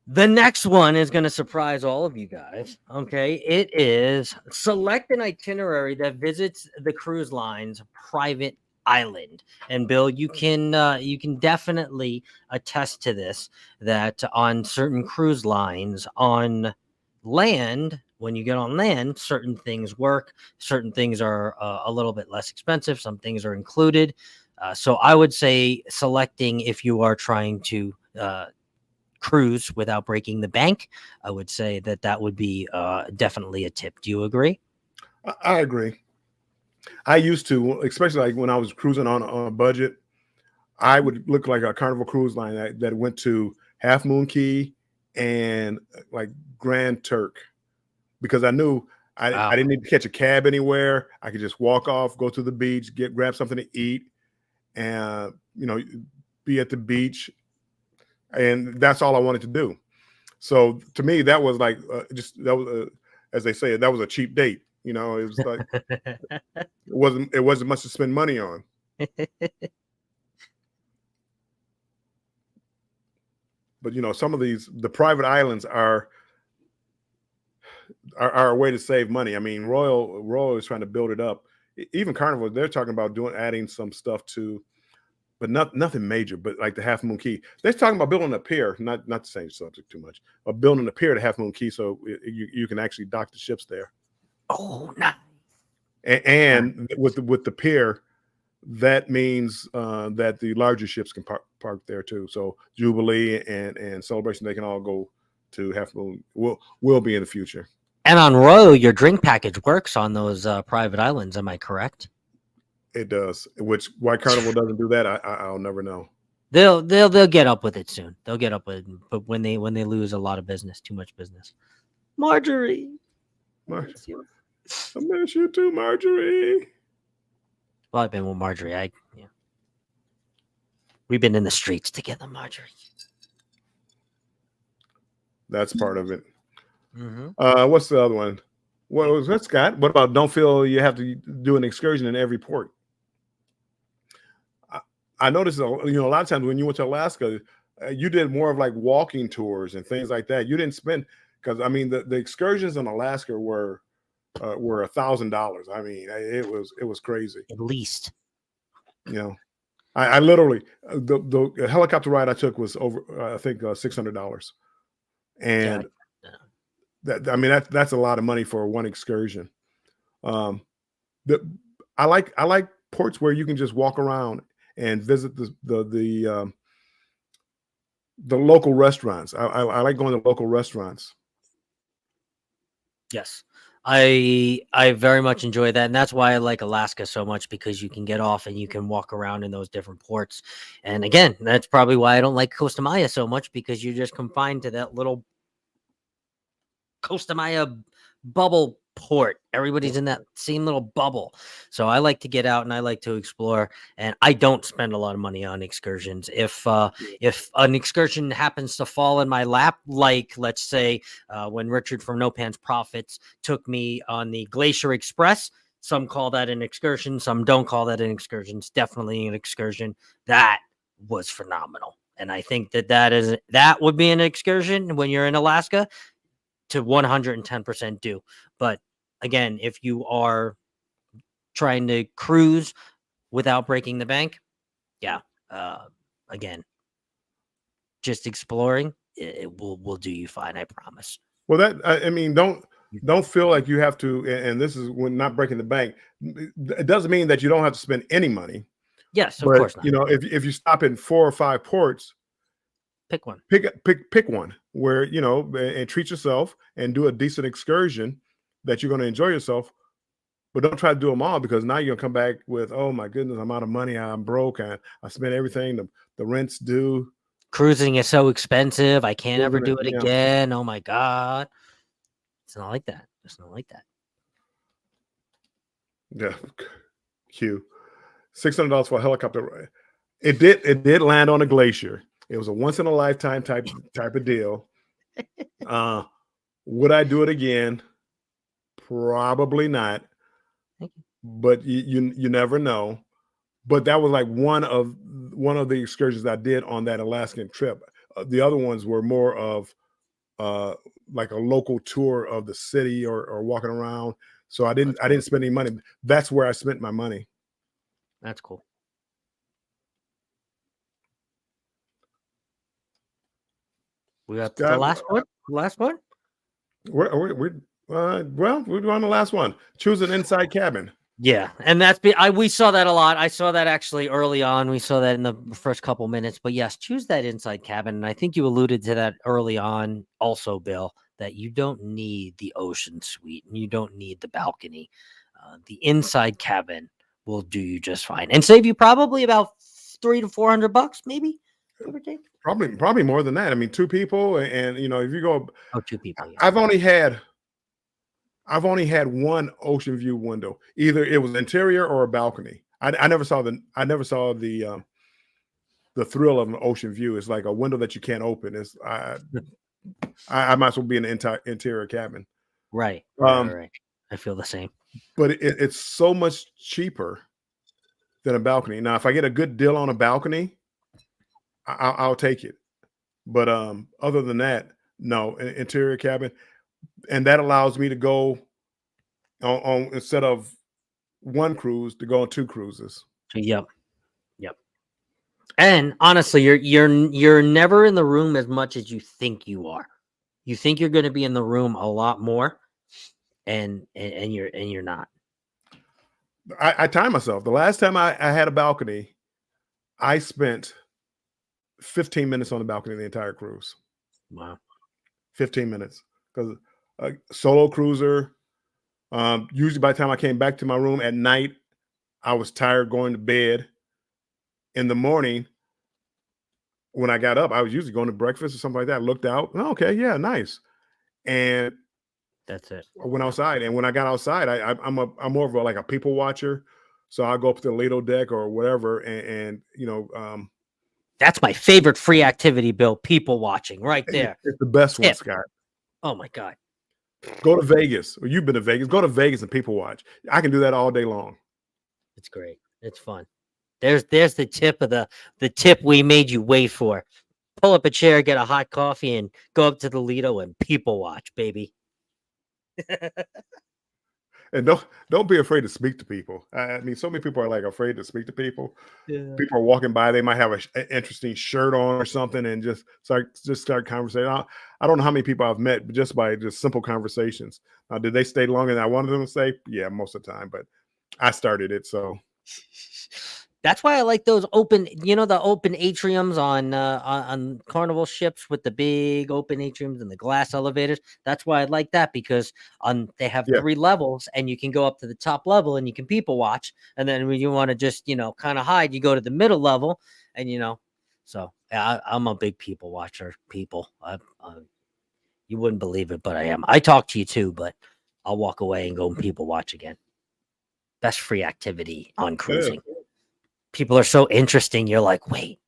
The next one is going to surprise all of you guys. Okay, it is select an itinerary that visits the cruise line's private island. And Bill, you can definitely attest to this, that on certain cruise lines on land, When you get on land, certain things work, certain things are a little bit less expensive, some things are included. So I would say selecting if you are trying to cruise without breaking the bank, I would say that would be definitely a tip. Do you agree? I agree. I used to, especially like when I was cruising on a budget, I would look like a Carnival Cruise Line that went to Half Moon Key and like Grand Turk because I knew I Wow. didn't need to catch a cab anywhere. I could just walk off, go to the beach, grab something to eat, and be at the beach, and that's all I wanted to do. So to me, that was like as they say, that was a cheap date. It was like it wasn't much to spend money on. But some of the private islands are a way to save money. I mean, Royal is trying to build it up. Even Carnival, they're talking about adding some stuff to, but nothing major. But like the Half Moon Key, they're talking about building a pier. Not the same subject too much, but building a pier to Half Moon Key so you can actually dock the ships there. Oh, nice. And with the pier, that means that the larger ships can park there too. So Jubilee and Celebration, they can all go to Half Moon. Will be in the future. And on Royal, your drink package works on those private islands. Am I correct? It does. Which why Carnival doesn't do that, I'll never know. They'll get up with it soon. They'll get up with it, but when they lose a lot of business, too much business. Marjorie, I miss you too, Marjorie. Well, I've been with Marjorie. We've been in the streets together, Marjorie. That's part of it. Mm-hmm. What's the other one? What was that, Scott? What about don't feel you have to do an excursion in every port? I noticed, a lot of times when you went to Alaska, you did more of like walking tours and things like that. You didn't spend because I mean the excursions in Alaska were $1,000. I mean, it was crazy. At least. I literally the helicopter ride I took was over I think $600, and that's a lot of money for one excursion. I like ports where you can just walk around and visit the local restaurants. I like going to local restaurants. Yes. I very much enjoy that, and that's why I like Alaska so much, because you can get off and you can walk around in those different ports. And again, that's probably why I don't like Costa Maya so much, because you're just confined to that little Costa Maya bubble port. Everybody's in that same little bubble. So I like to get out and I like to explore, and I don't spend a lot of money on excursions. If an excursion happens to fall in my lap, like let's say when Richard from No Pants Profits took me on the Glacier Express, some call that an excursion, some don't call that an excursion. It's definitely an excursion. That was phenomenal. And I think that would be an excursion when you're in Alaska to 110% do. But again, if you are trying to cruise without breaking the bank, again, just exploring it will do you fine. I promise. Well, I mean, don't feel like you have to. And this is when not breaking the bank. It doesn't mean that you don't have to spend any money. Yes, of But course not. if you stop in 4 or 5 ports, pick one. Pick one where and treat yourself and do a decent excursion that you're going to enjoy yourself. But don't try to do them all, because now you're gonna come back with, oh my goodness, I'm out of money, I'm broke, I spent everything, the rent's due. Cruising is so expensive, I can't ever do it again. Oh my God. It's not like that. It's not like that. Yeah. Q. $600 for a helicopter ride. It did land on a glacier. It was a once in a lifetime type of deal. Would I do it again? Probably not. But you never know. But that was like one of the excursions I did on that Alaskan trip. The other ones were more of like a local tour of the city or walking around. So I didn't spend any money. That's where I spent my money. That's cool. We got the last one. Last one. We're Well, we're on the last one. Choose an inside cabin. Yeah, and we saw that a lot. I saw that actually early on. We saw that in the first couple minutes. But yes, choose that inside cabin. And I think you alluded to that early on also, Bill, that you don't need the ocean suite and you don't need the balcony. The inside cabin will do you just fine and save you probably about $300 to $400, maybe, give or take. Probably more than that. I mean, 2 people, and if you go, 2 people. Yeah. I've only had one ocean view window. Either it was interior or a balcony. I never saw the thrill of an ocean view. It's like a window that you can't open. I might as well be in the interior cabin. Right. I feel the same. But it's so much cheaper than a balcony. Now, if I get a good deal on a balcony, I'll take it. But other than that, no, interior cabin. And that allows me to go on instead of one cruise to go on 2 cruises. Yep. And honestly, you're never in the room as much as you think you are. You think you're going to be in the room a lot more, and you're not. I time myself. The last time I had a balcony, I spent 15 minutes on the balcony the entire cruise. Wow. 15 minutes. Because a solo cruiser, usually by the time I came back to my room at night, I was tired going to bed. In the morning, when I got up, I was usually going to breakfast or something like that. I looked out. Oh, okay, yeah, nice. And that's it. I went outside. And when I got outside, I'm more of a people watcher. So I'll go up to the Lido deck or whatever. And that's my favorite free activity, Bill. People watching right there. It's the best one, Scott. Oh my God. Go to Vegas. Or you've been to Vegas. Go to Vegas and people watch. I can do that all day long. It's great. It's fun. There's the tip of the tip we made you wait for. Pull up a chair, get a hot coffee, and go up to the Lido and people watch, baby. And don't be afraid to speak to people. I mean, so many people are afraid to speak to people. Yeah. People are walking by, they might have an interesting shirt on or something, and just start conversation. I don't know how many people I've met just by just simple conversations. Did they stay longer than I wanted them to stay? Yeah, most of the time, but I started it, so. That's why I like those open, the open atriums on Carnival ships with the big open atriums and the glass elevators. That's why I like that, because they have 3 levels and you can go up to the top level and you can people watch. And then when you want to just, kind of hide, you go to the middle level and, so I'm a big people watcher. People, you wouldn't believe it, but I am. I talk to you too, but I'll walk away and go and people watch again. Best free activity on cruising. Yeah. People are so interesting. You're like, wait,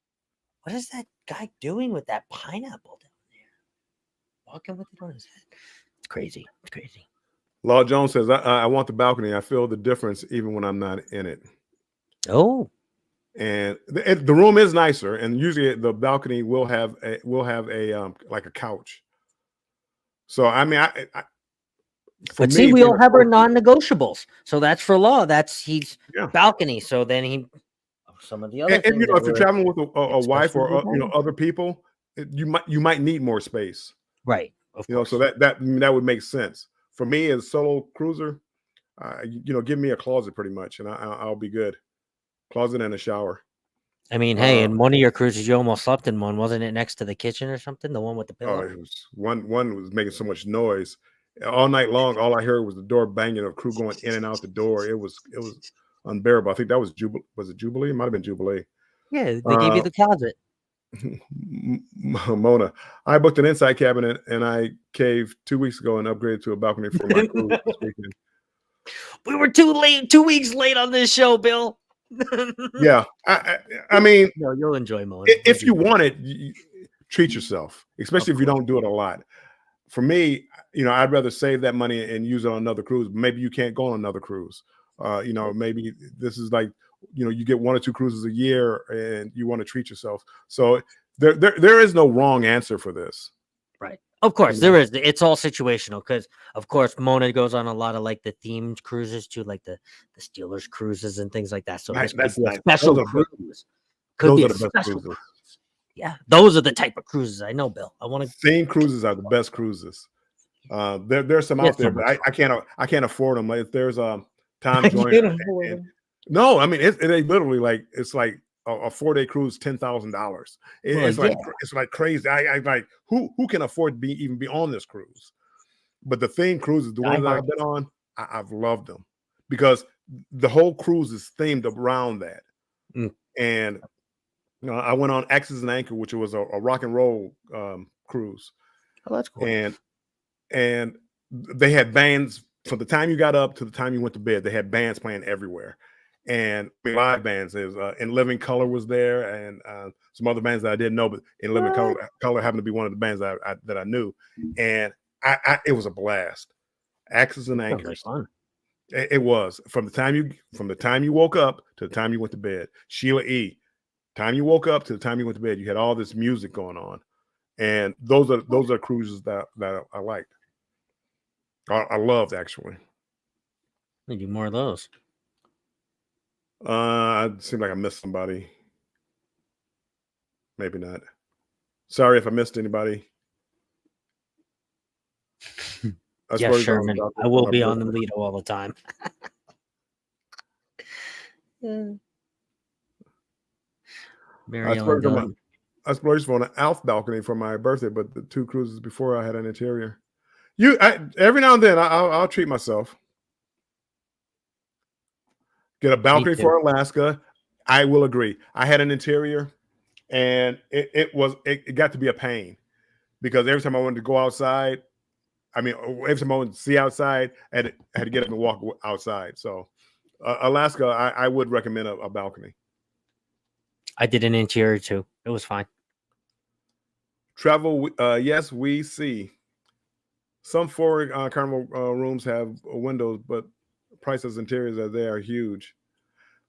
what is that guy doing with that pineapple down there? Walking with it on his head. It's crazy. It's crazy. Law Jones says, I want the balcony. I feel the difference even when I'm not in it. Oh. And the room is nicer. And usually the balcony will have a like a couch. So, I mean, but see, we all have our non-negotiables. So that's for Law. He's balcony. So then some of the other things. And if you're traveling with a wife or other people, you might need more space, right? Of course. So that would make sense for me as a solo cruiser. Give me a closet pretty much, and I'll be good. Closet and a shower. I mean, hey, in one of your cruises, you almost slept in one, wasn't it? Next to the kitchen or something, the one with the pillow. Oh, it was one was making so much noise all night long. All I heard was the door banging of crew going in and out the door. It was unbearable. I think that was Jubilee. Was it Jubilee? It might have been Jubilee. Yeah, they gave you the closet. Mona, I booked an inside cabin and I caved 2 weeks ago and upgraded to a balcony for my cruise this weekend. We were 2 weeks late on this show, Bill. Yeah, I mean, no, you'll enjoy Mona. If you want it, treat yourself, especially if you don't do it a lot. For me, I'd rather save that money and use it on another cruise. Maybe you can't go on another cruise. Maybe this is like, you get 1 or 2 cruises a year and you want to treat yourself. So there is no wrong answer for this. Right. Of course, there is. It's all situational because, of course, Mona goes on a lot of like the themed cruises too, like the Steelers cruises and things like that. So that's could be a special cruise. Could be a special cruise. Yeah, those are the type of cruises I know, Bill. I want to. Theme cruises are the best cruises. There's some Yeah, out so there, but much I can't afford them. Like there's fun. Tom I Joyner, can't afford and them. no, I mean it literally like it's like a 4-day cruise, $10,000. Well, It's yeah, like crazy. I like who can afford to even be on this cruise? But the theme cruises, the ones that diehard. I've been on, I've loved them because the whole cruise is themed around that. Mm. And I went on Axis and Anchor, which was a rock and roll cruise, Oh, that's cool. and they had bands from the time you got up to the time you went to bed. They had bands playing everywhere, and live bands. There's In Living Color was there, and some other bands that I didn't know, but In Living Color happened to be one of the bands that I knew, and it was a blast. Axis and That sounds like Anchors. fun. It was from the time you woke up to the time you went to bed. Sheila E. Time you woke up to the time you went to bed, you had all this music going on, and those are cruises that I liked. I loved actually. We do more of those. It seemed like I missed somebody. Maybe not. Sorry if I missed anybody. Yeah, Sherman. I will be on the Lido all the time. Mary Ellen Dunn. I splurged on an Alf balcony for my birthday, but the 2 cruises before I had an interior. Every now and then I'll treat myself. Get a balcony for Alaska. I will agree. I had an interior, and it got to be a pain because every time I wanted to go outside, every time I wanted to see outside, I had to get up and walk outside. So, Alaska, I would recommend a balcony. I did an interior too. It was fine. Travel, yes, we see. Some forward Carnival rooms have windows, but prices interiors are huge.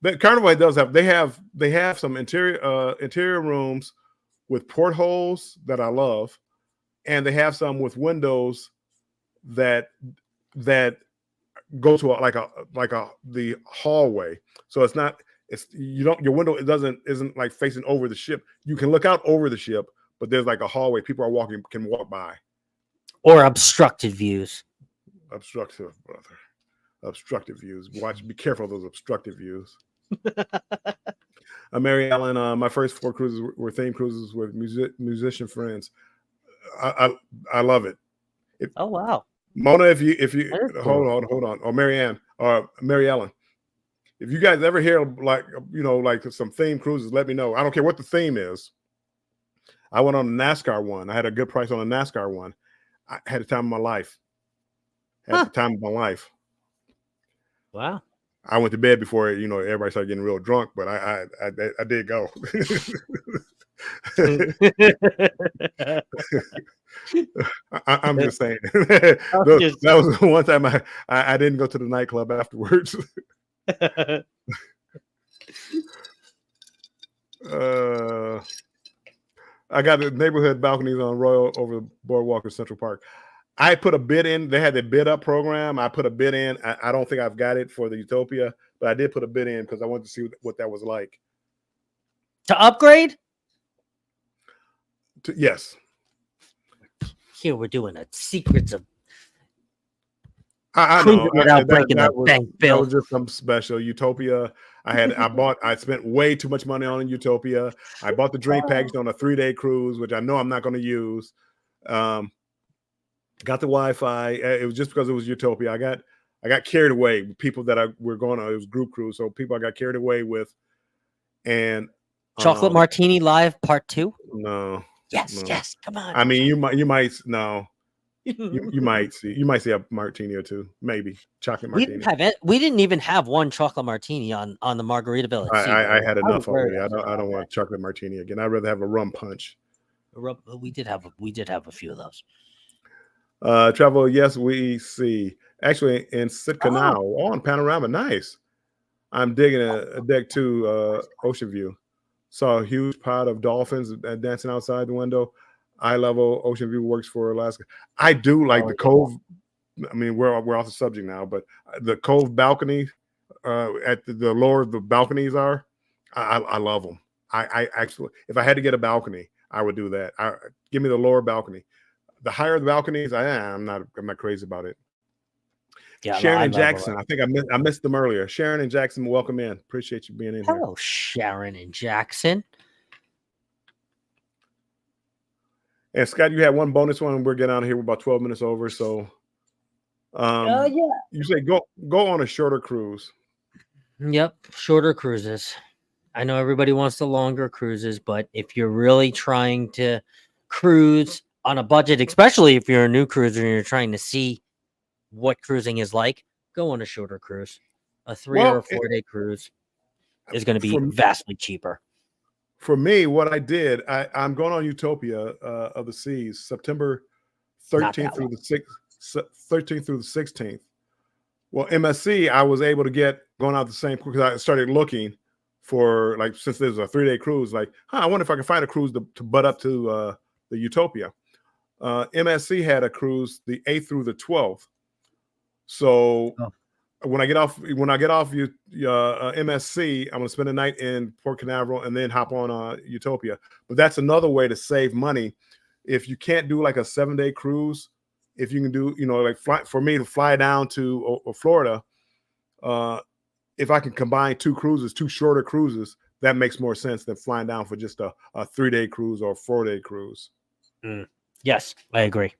But Carnival does have they have some interior rooms with portholes that I love, and they have some with windows that go to the hallway. So your window isn't like facing over the ship. You can look out over the ship, but there's like a hallway. People can walk by. Or obstructed views. Obstructive, brother. Obstructive views. Be careful of those obstructive views. Mary Ellen, my first 4 cruises were theme cruises with musician friends. I love it. Oh wow, Mona, if you hold cool. on, or Mary Ann or Mary Ellen, if you guys ever hear like some theme cruises, let me know. I don't care what the theme is. I went on a NASCAR one. I had a good price on a NASCAR one. I had the time of my life. The time of my life. Wow. I went to bed before everybody started getting real drunk, but I did go. I'm just saying. That was one time I didn't go to the nightclub afterwards. I got the neighborhood balconies on Royal over the boardwalk in Central Park. I put a bid in. They had the bid up program. I put a bid in. I don't think I've got it for the Utopia, but I did put a bid in because I wanted to see what that was like. To upgrade? Yes. Here we're doing a secrets of. I know. Without breaking the bank bill. That was just some special Utopia. I spent way too much money on a Utopia. I bought the drink package on a 3-day cruise, which I know I'm not going to use. Got the Wi-Fi. It was just because it was Utopia. I got carried away with people that were going on. It was group cruise, so people I got carried away with. And Chocolate Martini Live Part 2. No. Yes, yes. Come on. I mean, you might no. You might see a martini or two, maybe chocolate martini. We didn't even have one chocolate martini on the Margaritaville. I had enough already. I don't want a chocolate martini again. I'd rather have a rum punch. We did have a few of those. Travel, yes, we see. Actually, in Sitka now on Panorama, nice. I'm digging a deck 2 ocean view. Saw a huge pod of dolphins dancing outside the window. Eye level ocean view works for Alaska. I do like the Cove. I mean, we're off the subject now, but the Cove balcony at the lower the balconies are. I love them. I actually, if I had to get a balcony, I would do that. Give me the lower balcony. the higher the balconies, I'm not crazy about it. Yeah, no, Sharon I and love Jackson. I think I missed them earlier. Sharon and Jackson, welcome in. Appreciate you being in here. Hello, Sharon and Jackson. And Scott, you had one bonus one. We're getting out of here. We're about 12 minutes over. So Yeah. you say go on a shorter cruise. Yep, shorter cruises. I know everybody wants the longer cruises, but if you're really trying to cruise on a budget, especially if you're a new cruiser and you're trying to see what cruising is like, go on a shorter cruise. A 3 or Well, a 4 day cruise is going to be for vastly cheaper. for me, what I did, I'm going on Utopia of the Seas, September Not 13th that through long. the 13th through the 16th. Well, MSC, I was able to get going out the same because I started looking for, like, since there's a 3-day cruise, like, I wonder if I can find a cruise to butt up to the Utopia. MSC had a cruise the 8th through the 12th. So Oh. when I get off MSC, I'm gonna spend a night in Port Canaveral and then hop on Utopia. But that's another way to save money. If you can't do like a 7-day cruise, if you can do, like for me to fly down to Florida, if I can combine two shorter cruises, that makes more sense than flying down for just a 3-day cruise or a 4-day cruise. Yes, I agree.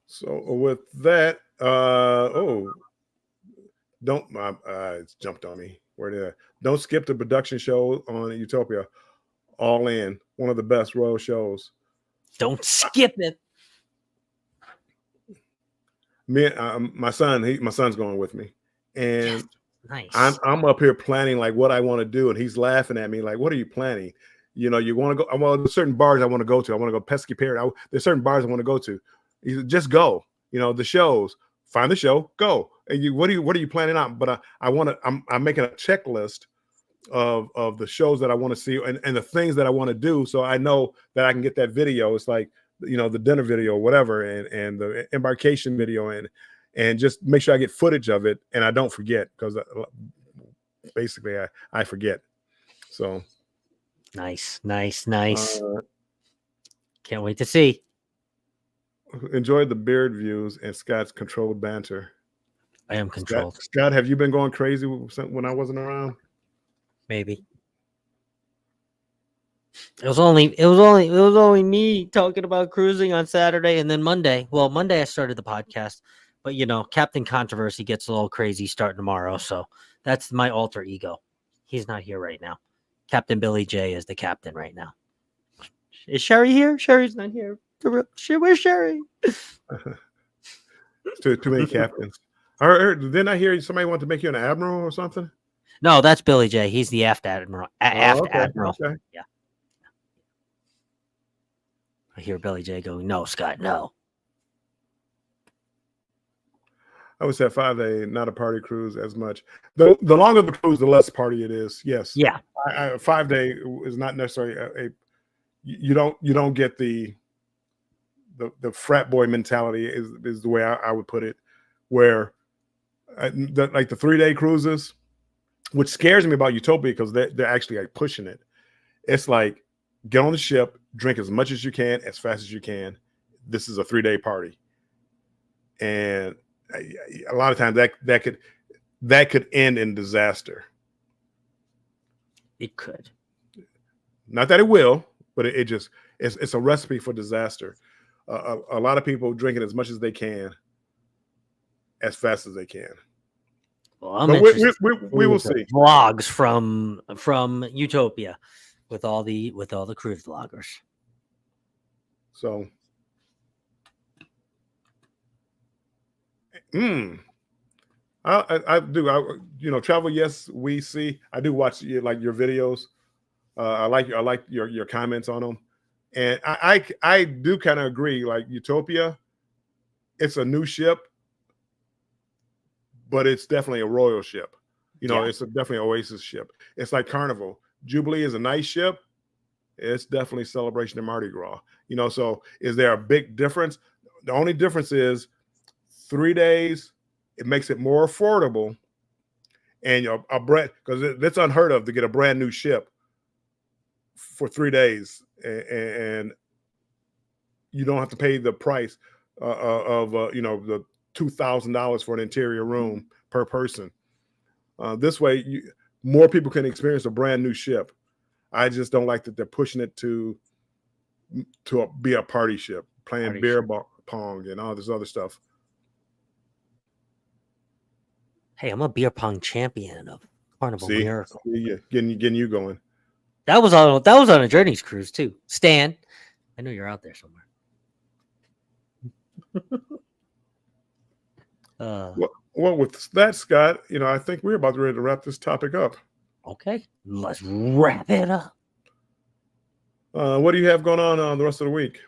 So with that, it's jumped on me. Where did don't skip the production show on Utopia. All in, one of the best royal shows. Don't skip it. Me, my son's going with me, and Yes. Nice. I'm up here planning like what I want to do, and he's laughing at me like, "What are you planning? You want to go? Well, there's certain bars I want to go to. I want to go Pesky Perry. There's certain bars I want to go to. He said, just go. The shows. Find the show. Go. And what are you planning on? But I'm making a checklist of the shows that I want to see and the things that I want to do, so I know that I can get that video. It's like the dinner video, or whatever, and the embarkation video, and just make sure I get footage of it and I don't forget, because basically I forget. So nice. Can't wait to see. Enjoyed the beard views and Scott's controlled banter. I am controlled. Scott, have you been going crazy when I wasn't around? Maybe. It was only me talking about cruising on Saturday, and then Monday. Well, Monday I started the podcast, but Captain Controversy gets a little crazy starting tomorrow, so that's my alter ego. He's not here right now. Captain Billy J is the captain right now. Is Sherry here? Sherry's not here. Where's Sherry? Too many captains. Didn't I hear somebody want to make you an admiral or something? No, that's Billy J. He's the aft admiral. Okay, Admiral. Okay. Yeah. I hear Billy J going, "No, Scott, no." I would say 5-day, not a party cruise as much. The longer the cruise, the less party it is. Yes. Yeah. 5-day is not necessarily you don't get the frat boy mentality is the way I would put it, where like the 3-day cruises, which scares me about Utopia, because they're actually like pushing it. It's like, get on the ship, drink as much as you can, as fast as you can. This is a 3-day party, and a lot of times that could end in disaster. It could. Not that it will, but it's a recipe for disaster. A lot of people drinking as much as they can, as fast as they can. Well, I'm but interested. we will see vlogs from Utopia with all the cruise vloggers. So, I do. Travel. Yes, we see. I do watch like your videos. I like your comments on them, and I do kind of agree. Like Utopia, it's a new ship, but it's definitely a royal ship. It's definitely an Oasis ship. It's like Carnival. Jubilee is a nice ship. It's definitely Celebration and Mardi Gras. So is there a big difference? The only difference is 3 days. It makes it more affordable, and a brand, because it's unheard of to get a brand new ship for 3 days, and you don't have to pay the price of the $2,000 for an interior room per person. This way, more people can experience a brand new ship. I just don't like that they're pushing it to be a party ship, playing pong and all this other stuff. Hey, I'm a beer pong champion of Carnival Miracle. Yeah, getting you going. That was on a Journeys cruise too. Stan, I know you're out there somewhere. Well, with that, Scott, I think we're about ready to wrap this topic up. Okay, let's wrap it up. What do you have going on the rest of the week?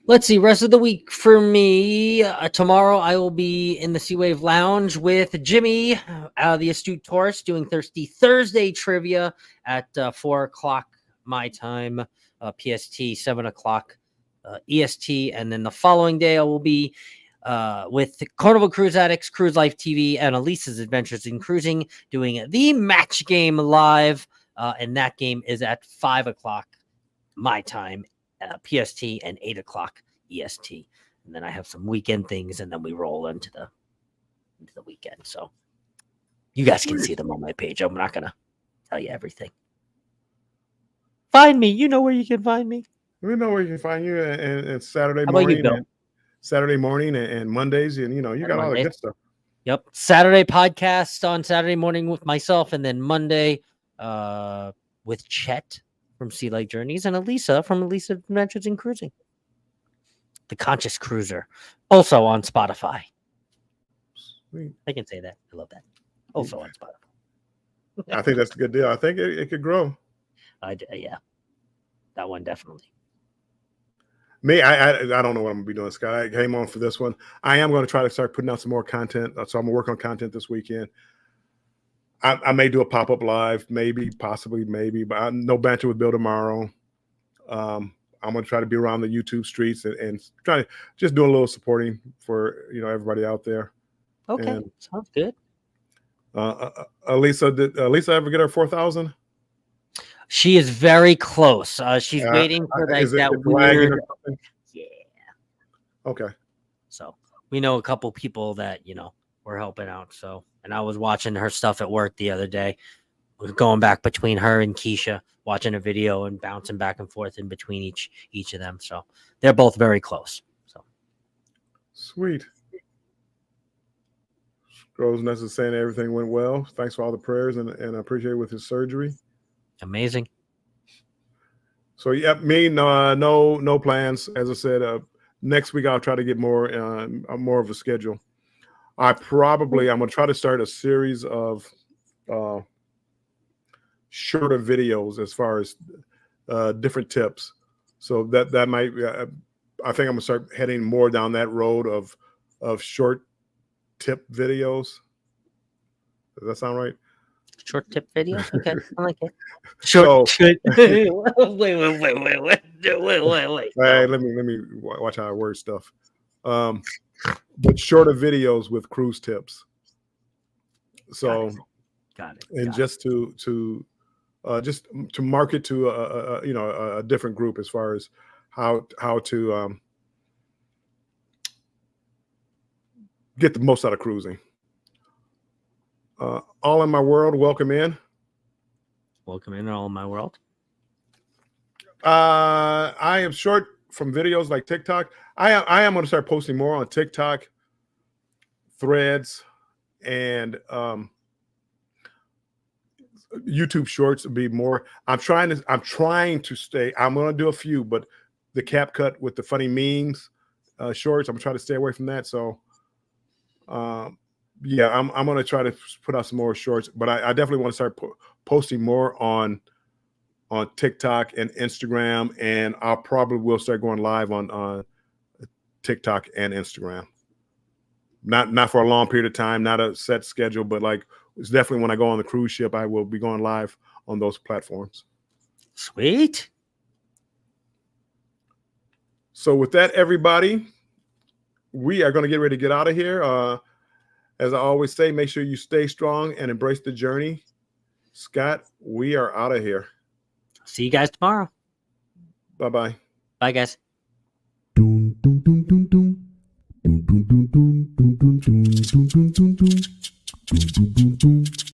Let's see, rest of the week for me. Tomorrow I will be in the Sea Wave Lounge with Jimmy, the Astute Tourist, doing Thirsty Thursday trivia at 4 o'clock my time, PST, 7 o'clock EST. And then the following day I will be with Carnival Cruise Addicts, Cruise Life TV, and Elisa's Adventures in Cruising, doing the match game live. And that game is at 5 o'clock my time, PST, and 8 o'clock EST. And then I have some weekend things, and then we roll into the weekend. So you guys can see them on my page. I'm not gonna tell you everything. Find me. You know where you can find me. We know where you can find you, and Saturday How morning. About you, Bill? Saturday morning and Mondays, and you got all the good stuff. Yep. Saturday podcast on Saturday morning with myself, and then Monday with Chet from Sea Light Journeys and Elisa from Elisa's Adventures in Cruising. The Conscious Cruiser. Also on Spotify. Sweet. I can say that. I love that. Also on Spotify. I think that's a good deal. I think it could grow. Yeah. That one definitely. Me, I don't know what I'm gonna be doing, Scott. I came on for this one. I am going to try to start putting out some more content. So I'm gonna work on content this weekend. I may do a pop-up live, possibly, but no banter with Bill tomorrow. I'm gonna try to be around the YouTube streets and try to just do a little supporting for everybody out there. Okay, sounds good. Elisa, did Elisa ever get her 4,000? She is very close. She's waiting for that weird. Yeah. Okay. So we know a couple people that were helping out. So, and I was watching her stuff at work the other day. We're going back between her and Keisha, watching a video and bouncing back and forth in between each of them. So they're both very close. So sweet. Rose Ness is saying everything went well. Thanks for all the prayers and I appreciate it with his surgery. Amazing. So yeah, me no plans. As I said, next week I'll try to get more of a schedule. I'm gonna try to start a series of shorter videos as far as different tips. So that might I think I'm gonna start heading more down that road of short tip videos. Does that sound right? Short tip videos? Okay, I like it. Short. Wait. Hey, let me watch how I word stuff. But shorter videos with cruise tips. So, got it. And just to market to a different group as far as how to get the most out of cruising. All in my world, welcome in. Welcome in, all in my world. I am short from videos like TikTok. I am going to start posting more on TikTok, Threads, and YouTube Shorts will be more. I'm trying to stay. I'm going to do a few, but the CapCut with the funny memes, shorts, I'm trying to stay away from that. So, yeah, I'm going to try to put out some more shorts, but I definitely want to start posting more on TikTok and Instagram, and I'll probably will start going live on TikTok and Instagram. Not for a long period of time, not a set schedule, but like it's definitely when I go on the cruise ship, I will be going live on those platforms. Sweet. So with that, everybody, we are going to get ready to get out of here. As I always say, make sure you stay strong and embrace the journey. Scott, we are out of here. See you guys tomorrow. Bye-bye. Bye, guys.